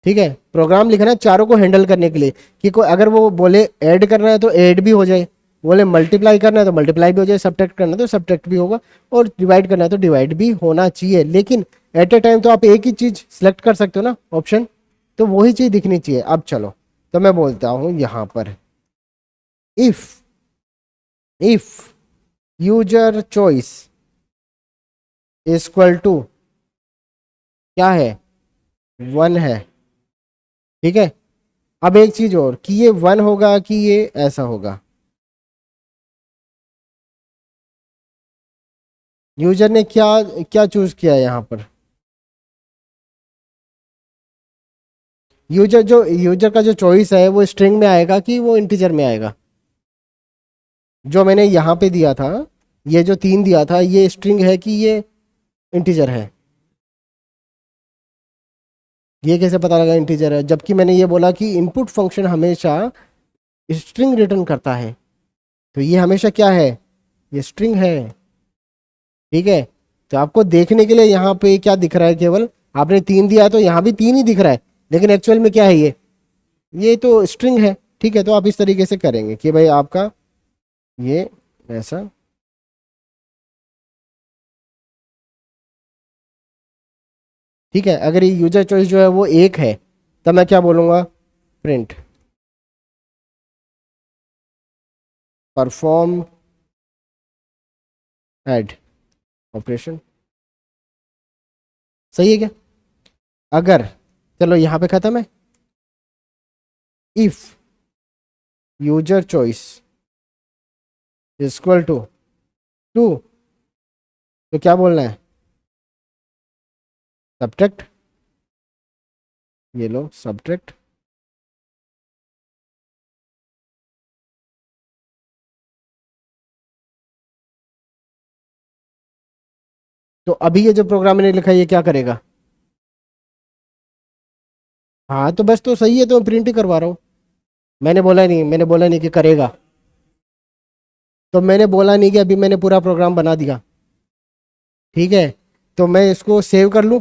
ठीक है, प्रोग्राम लिखना है चारों को हैंडल करने के लिए, कि कोई अगर वो बोले ऐड करना है तो ऐड भी हो जाए, बोले मल्टीप्लाई करना है तो मल्टीप्लाई भी हो जाए, सब्ट्रैक्ट करना है तो सब्ट्रैक्ट भी होगा, और डिवाइड करना है तो डिवाइड भी होना चाहिए। लेकिन एट ए टाइम तो आप एक ही चीज़ सेलेक्ट कर सकते हो ना, ऑप्शन, तो वही चीज़ दिखनी चाहिए। अब चलो, तो मैं बोलता हूँ यहाँ पर if user choice equal to क्या है, 1 है। ठीक है, अब एक चीज और, कि ये 1 होगा कि ये ऐसा होगा। यूजर ने क्या क्या चूज किया है यहाँ पर? यूजर का जो चॉइस है वो स्ट्रिंग में आएगा कि वो इंटीजर में आएगा? जो मैंने यहाँ पे दिया था, ये जो 3 दिया था, ये स्ट्रिंग है कि ये इंटीजर है? ये कैसे पता लगा इंटीजर है, जबकि मैंने ये बोला कि इनपुट फंक्शन हमेशा स्ट्रिंग रिटर्न करता है। तो ये हमेशा क्या है, ये स्ट्रिंग है। ठीक है, तो आपको देखने के लिए यहाँ पे क्या दिख रहा है, केवल आपने 3 दिया है तो यहाँ भी 3 ही दिख रहा है, लेकिन एक्चुअल में क्या है ये तो स्ट्रिंग है। ठीक है, तो आप इस तरीके से करेंगे कि भाई आपका ये ऐसा, ठीक है। अगर ये यूजर चॉइस जो है वो 1 है, तब मैं क्या बोलूँगा, प्रिंट परफॉर्म ऐड ऑपरेशन। सही है क्या? अगर, चलो यहाँ पे खत्म है, if user choice equal to 2, तो क्या बोलना है, सब्ट्रैक्ट, ये लो सब्ट्रैक्ट। तो अभी ये जो प्रोग्राम मैंने लिखा है ये क्या करेगा, हाँ तो बस, तो सही है, तो प्रिंट ही करवा रहा हूँ। मैंने बोला नहीं कि करेगा, तो मैंने बोला नहीं कि अभी मैंने पूरा प्रोग्राम बना दिया। ठीक है, तो मैं इसको सेव कर लूँ,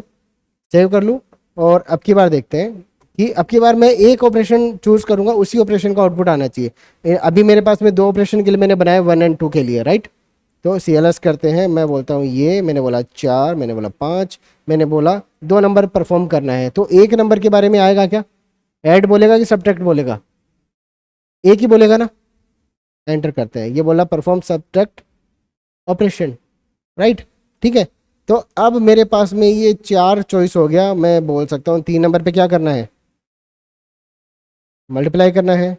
सेव कर लूँ, और अब की बार देखते हैं कि अब की बार मैं एक ऑपरेशन चूज करूंगा, उसी ऑपरेशन का आउटपुट आना चाहिए। अभी मेरे पास में 2 ऑपरेशन के लिए मैंने बनाया, 1 और 2 के लिए, राइट। तो CLS करते हैं, मैं बोलता हूँ ये, मैंने बोला 4, मैंने बोला 5, मैंने बोला 2 नंबर परफॉर्म करना है, तो 1 नंबर के बारे में आएगा क्या, ऐड बोलेगा कि सब्ट्रैक्ट बोलेगा, एक ही बोलेगा ना। एंटर करते हैं, ये बोला परफॉर्म सब्ट्रैक्ट ऑपरेशन, राइट। ठीक है, तो अब मेरे पास में ये 4 चॉइस हो गया, मैं बोल सकता हूँ 3 नंबर पे क्या करना है, मल्टीप्लाई करना है,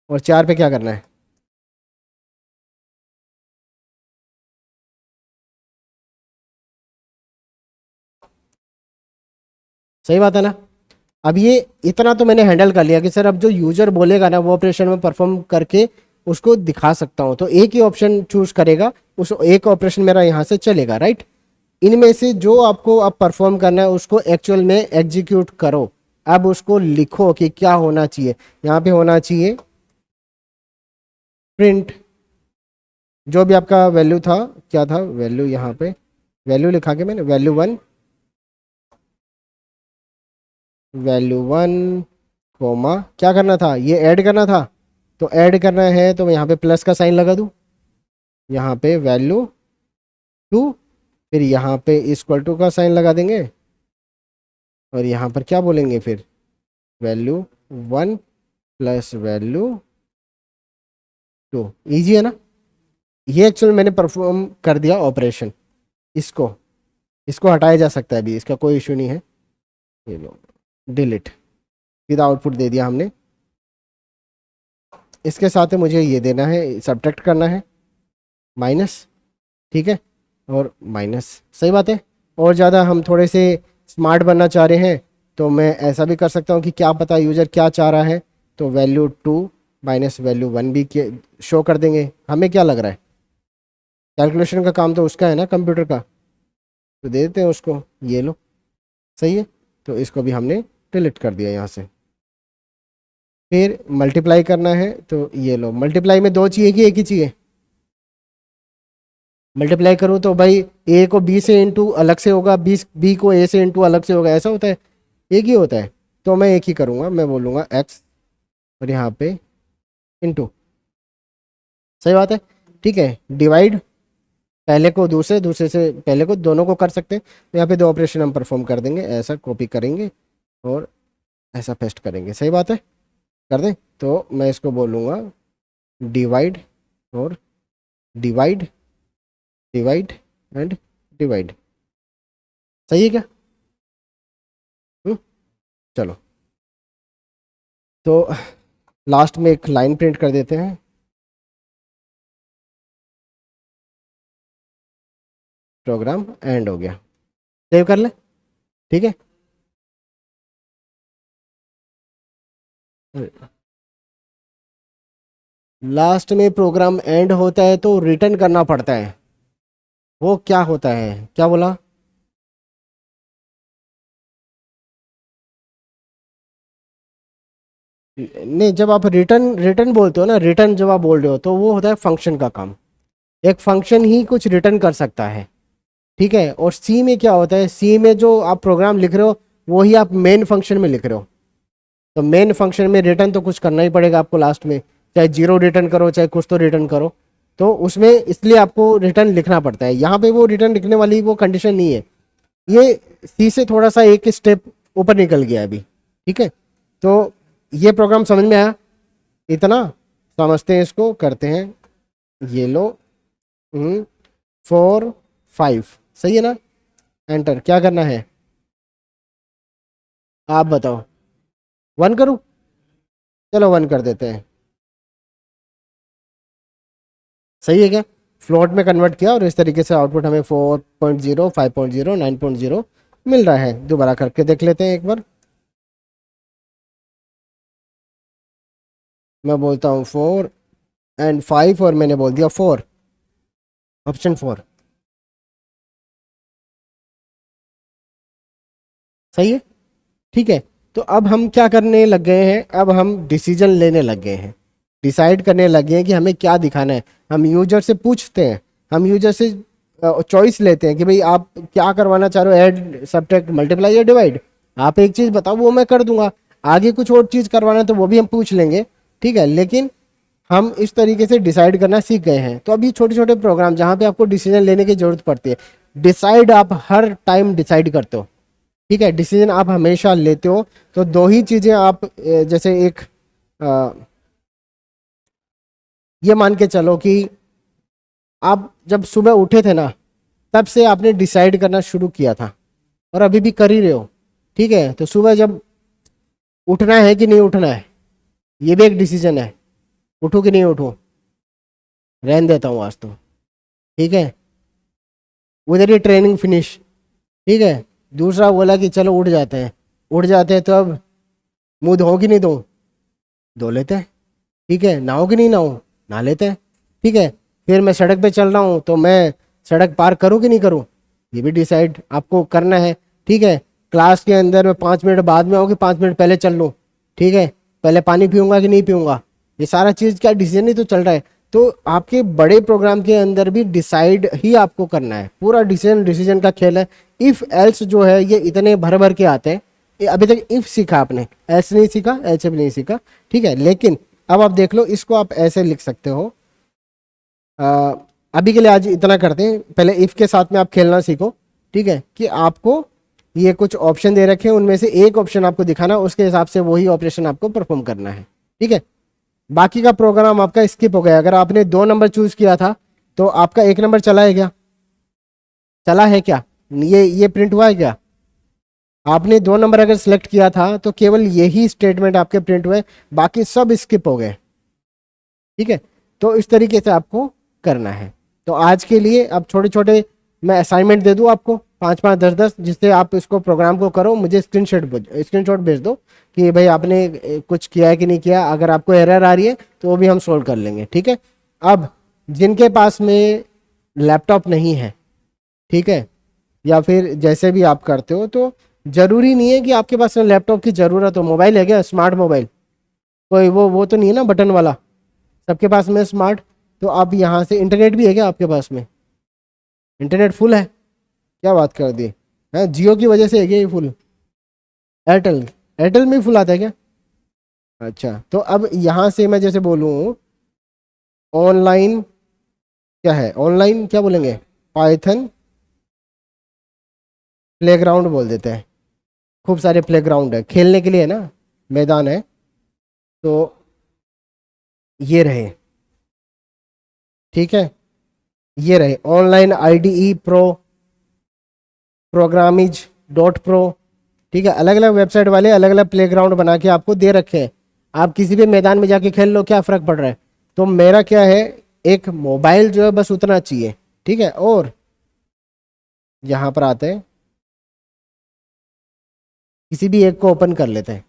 और 4 पे क्या करना है, सही बात है ना। अब ये इतना तो मैंने हैंडल कर लिया कि सर अब जो यूजर बोलेगा ना वो ऑपरेशन में परफॉर्म करके उसको दिखा सकता हूँ, तो एक ही ऑप्शन चूज करेगा, उस एक ऑपरेशन मेरा यहाँ से चलेगा, राइट। इनमें से जो आपको अब परफॉर्म करना है उसको एक्चुअल में एग्जीक्यूट करो। अब उसको लिखो कि क्या होना चाहिए, यहाँ पे होना चाहिए प्रिंट, जो भी आपका वैल्यू था, क्या था वैल्यू, यहाँ पे वैल्यू लिखा के मैंने, वैल्यू 1, वैल्यू 1 कोमा, क्या करना था, ये ऐड करना था, तो ऐड करना है तो मैं यहाँ पे प्लस का साइन लगा दूँ, यहाँ पे वैल्यू 2, फिर यहाँ पे इक्वल टू का साइन लगा देंगे, और यहाँ पर क्या बोलेंगे फिर, वैल्यू 1 प्लस वैल्यू 2। ईजी है ना। ये एक्चुअल मैंने परफॉर्म कर दिया ऑपरेशन। इसको इसको हटाया जा सकता है अभी, इसका कोई इशू नहीं है। ये लो डिलीट, सीधा आउटपुट दे दिया हमने। इसके साथ मुझे ये देना है, सब्ट्रैक्ट करना है, माइनस, ठीक है, और माइनस, सही बात है। और ज़्यादा हम थोड़े से स्मार्ट बनना चाह रहे हैं तो मैं ऐसा भी कर सकता हूँ कि क्या पता यूज़र क्या चाह रहा है, तो वैल्यू 2 माइनस वैल्यू 1 भी शो कर देंगे। हमें क्या लग रहा है, कैलकुलेशन का काम तो उसका है ना, कंप्यूटर का, तो दे देते हैं उसको, ये लो, सही है। तो इसको भी हमने डिलीट कर दिया यहाँ से। फिर मल्टीप्लाई करना है, तो ये लो, मल्टीप्लाई में 2 चाहिए कि एक ही चाहिए, मल्टीप्लाई करूँ तो भाई ए को बी से इंटू अलग से होगा, बी को ए से इंटू अलग से होगा, ऐसा होता है, एक ही होता है। तो मैं एक ही करूँगा, मैं बोलूँगा एक्स, और यहाँ पे इंटू, सही बात है। ठीक है, डिवाइड, पहले को दूसरे, दूसरे से पहले को, दोनों को कर सकते हैं। तो यहाँ पे 2 ऑपरेशन हम परफॉर्म कर देंगे, ऐसा कॉपी करेंगे और ऐसा पेस्ट करेंगे, सही बात है, कर दें। तो मैं इसको बोलूँगा डिवाइड, और डिवाइड, डिवाइड एंड डिवाइड, सही है क्या? हम्म, चलो, तो लास्ट में एक लाइन प्रिंट कर देते हैं, प्रोग्राम एंड हो गया, सेव कर ले, ठीक है। लास्ट में प्रोग्राम एंड होता है तो रिटर्न करना पड़ता है, वो क्या होता है, क्या बोला, नहीं, जब आप रिटर्न रिटर्न बोलते हो ना, रिटर्न जब आप बोल रहे हो तो वो होता है फंक्शन का काम। एक फंक्शन ही कुछ रिटर्न कर सकता है, ठीक है। और सी में क्या होता है, सी में जो आप प्रोग्राम लिख रहे हो वो ही आप मेन फंक्शन में लिख रहे हो। तो मेन फंक्शन में रिटर्न तो कुछ करना ही पड़ेगा आपको लास्ट में, चाहे जीरो रिटर्न करो चाहे कुछ तो रिटर्न करो। तो उसमें इसलिए आपको रिटर्न लिखना पड़ता है। यहाँ पे वो रिटर्न लिखने वाली वो कंडीशन नहीं है। ये सी से थोड़ा सा एक स्टेप ऊपर निकल गया अभी, ठीक है। तो ये प्रोग्राम समझ में आया, इतना समझते हैं, इसको करते हैं। ये लो, 4 5 सही है ना। एंटर। क्या करना है आप बताओ, 1 करूँ? चलो 1 कर देते हैं। सही है क्या? फ्लोट में कन्वर्ट किया और इस तरीके से आउटपुट हमें 4.0 5.0 9.0 मिल रहा है। दोबारा करके देख लेते हैं एक बार। मैं बोलता हूँ 4 और 5 और मैंने बोल दिया 4, ऑप्शन 4। सही है, ठीक है। तो अब हम क्या करने लग गए हैं, अब हम डिसीजन लेने लग गए हैं, डिसाइड करने लग गए हैं कि हमें क्या दिखाना है। हम यूजर से पूछते हैं, हम यूजर से चॉइस लेते हैं कि भाई आप क्या करवाना चाह रहे हो, ऐड सब्ट्रैक्ट मल्टीप्लाई या डिवाइड। आप एक चीज़ बताओ वो मैं कर दूंगा, आगे कुछ और चीज़ करवाना है तो वो भी हम पूछ लेंगे, ठीक है। लेकिन हम इस तरीके से डिसाइड करना सीख गए हैं। तो अभी छोटे छोटे प्रोग्राम जहाँ पे आपको डिसीजन लेने की जरूरत पड़ती है, डिसाइड आप हर टाइम डिसाइड करते हो, ठीक है। डिसीजन आप हमेशा लेते हो। तो दो ही चीज़ें आप जैसे एक अ, ये मान के चलो कि आप जब सुबह उठे थे ना, तब से आपने डिसाइड करना शुरू किया था और अभी भी कर ही रहे हो, ठीक है। तो सुबह जब उठना है कि नहीं उठना है, ये भी एक डिसीजन है। उठूँ कि नहीं उठूँ, रहने देता हूँ आज तो, ठीक है। उधर ही ट्रेनिंग फिनिश, ठीक है। दूसरा बोला कि चलो उठ जाते हैं, उठ जाते हैं तो अब मुंह धो कि नहीं धो, धो लेते हैं, ठीक है। नहाओ कि नहीं नहाओ, नहा लेते हैं, ठीक है। फिर मैं सड़क पे चल रहा हूँ तो मैं सड़क पार करूँ कि नहीं करूँ, ये भी डिसाइड आपको करना है, ठीक है। क्लास के अंदर मैं 5 मिनट बाद में आऊँ कि 5 मिनट पहले चल लूँ, ठीक है। पहले पानी पीऊँगा कि नहीं पीऊँगा, ये सारा चीज़ क्या डिसीजन ही तो चल रहा है। तो आपके बड़े प्रोग्राम के अंदर भी डिसाइड ही आपको करना है, पूरा डिसीजन डिसीजन का खेल है। इफ़ एल्स जो है ये इतने भर भर के आते हैं। अभी तक इफ़ सीखा आपने, एल्स नहीं सीखा, एल्स भी नहीं सीखा, ठीक है। लेकिन अब आप देख लो, इसको आप ऐसे लिख सकते हो। अ, अभी के लिए आज इतना करते हैं, पहले इफ़ के साथ में आप खेलना सीखो, ठीक है। कि आपको ये कुछ ऑप्शन दे रखे हैं, उनमें से एक ऑप्शन आपको दिखाना, उसके हिसाब से वही ऑपरेशन आपको परफॉर्म करना है, ठीक है। बाकी का प्रोग्राम आपका स्किप हो गया। अगर आपने 2 नंबर चूज किया था तो आपका 1 नंबर चला है क्या, चला है क्या, ये प्रिंट हुआ है क्या? आपने 2 नंबर अगर सिलेक्ट किया था तो केवल यही स्टेटमेंट आपके प्रिंट हुए, बाकी सब स्किप हो गए, ठीक है। तो इस तरीके से आपको करना है। तो आज के लिए अब छोटे छोटे मैं असाइनमेंट दे दूं आपको, 5 5 10 10, जिससे आप इसको प्रोग्राम को करो, मुझे स्क्रीनशॉट भेज दो कि भाई आपने कुछ किया है कि नहीं किया। अगर आपको एरर आ रही है तो वो भी हम सोल्व कर लेंगे, ठीक है। अब जिनके पास में लैपटॉप नहीं है, ठीक है, या फिर जैसे भी आप करते हो, तो जरूरी नहीं है कि आपके पास में लैपटॉप की ज़रूरत हो। मोबाइल है क्या, स्मार्ट मोबाइल? कोई वो तो नहीं है ना बटन वाला, सबके पास में स्मार्ट। तो आप यहाँ से, इंटरनेट भी है क्या आपके पास में? इंटरनेट फुल है? क्या बात कर दी है, जियो की वजह से है क्या ये फुल? एयरटेल, एयरटेल में फुल आता है क्या? अच्छा, तो अब यहाँ से मैं जैसे बोलूँ ऑनलाइन, क्या है ऑनलाइन, क्या बोलेंगे, पाइथन प्लेग्राउंड बोल देते हैं। खूब सारे प्लेग्राउंड है खेलने के लिए, है ना, मैदान है। तो ये रहे, ठीक है, ये रहे ऑनलाइन IDE प्रो, प्रोग्रामिज.pro, ठीक है। अलग अलग वेबसाइट वाले अलग अलग प्लेग्राउंड बना के आपको दे रखे हैं। आप किसी भी मैदान में जाके खेल लो, क्या फ़र्क पड़ रहा है। तो मेरा क्या है, एक मोबाइल जो है बस उतना चाहिए, ठीक है। और यहाँ पर आते हैं, किसी भी एक को ओपन कर लेते हैं।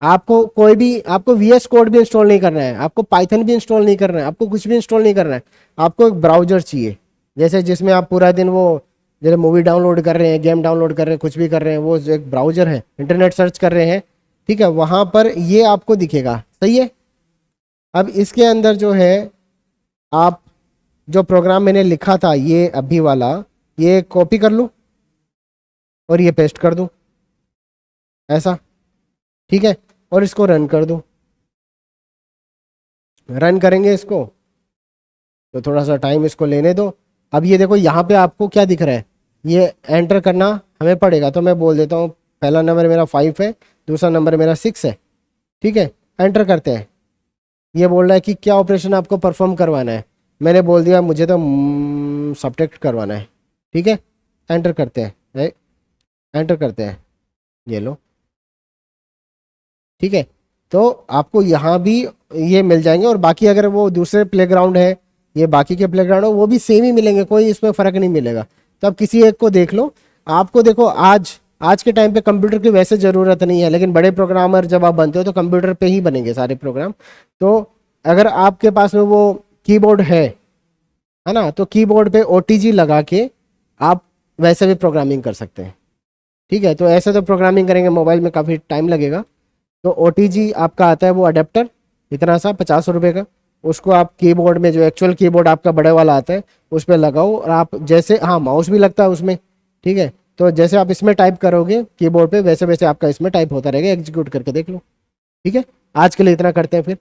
आपको कोई भी, आपको VS कोड भी इंस्टॉल नहीं करना है, आपको पाइथन भी इंस्टॉल नहीं करना है, आपको कुछ भी इंस्टॉल नहीं करना है। आपको एक ब्राउजर चाहिए, जैसे जिसमें आप पूरा दिन वो जैसे मूवी डाउनलोड कर रहे हैं, गेम डाउनलोड कर रहे हैं, कुछ भी कर रहे हैं, वो एक ब्राउजर है, इंटरनेट सर्च कर रहे हैं, ठीक है, वहां पर ये आपको दिखेगा, सही है। अब इसके अंदर जो है आप जो प्रोग्राम मैंने लिखा था ये अभी वाला, ये कॉपी कर लूँ और ये पेस्ट कर दूँ ऐसा, ठीक है, और इसको रन कर दूँ। रन करेंगे इसको तो थोड़ा सा टाइम इसको लेने दो। अब ये देखो यहाँ पे आपको क्या दिख रहा है, ये एंटर करना हमें पड़ेगा, तो मैं बोल देता हूँ पहला नंबर मेरा 5 है, दूसरा नंबर मेरा 6 है, ठीक है। एंटर करते हैं। ये बोल रहा है कि क्या ऑपरेशन आपको परफॉर्म करवाना है, मैंने बोल दिया मुझे तो सब्ट्रैक्ट करवाना है, ठीक है। एंटर करते हैं, एंटर करते हैं, ये लो, ठीक है। तो आपको यहाँ भी ये मिल जाएंगे, और बाकी अगर वो दूसरे प्लेग्राउंड है, ये बाकी के प्लेग्राउंड हो, वो भी सेम ही मिलेंगे, कोई इसमें फ़र्क नहीं मिलेगा। तो आप किसी एक को देख लो। आपको देखो आज के टाइम पे कंप्यूटर की वैसे ज़रूरत नहीं है, लेकिन बड़े प्रोग्रामर जब आप बनते हो तो कंप्यूटर पे ही बनेंगे सारे प्रोग्राम। तो अगर आपके पास में वो कीबोर्ड है ना, तो कीबोर्ड पे OTG लगा के आप वैसे भी प्रोग्रामिंग कर सकते हैं, ठीक है। तो ऐसे तो प्रोग्रामिंग करेंगे मोबाइल में काफ़ी टाइम लगेगा। तो OTG आपका आता है वो अडेप्टर, इतना सा 50 रुपये का, उसको आप कीबोर्ड में, जो एक्चुअल कीबोर्ड आपका बड़े वाला आता है उस पर लगाओ, और आप जैसे, हाँ माउस भी लगता है उसमें, ठीक है। तो जैसे आप इसमें टाइप करोगे कीबोर्ड पे, वैसे वैसे आपका इसमें टाइप होता रहेगा, एग्जीक्यूट करके देख लो, ठीक है। आज के लिए इतना करते हैं फिर।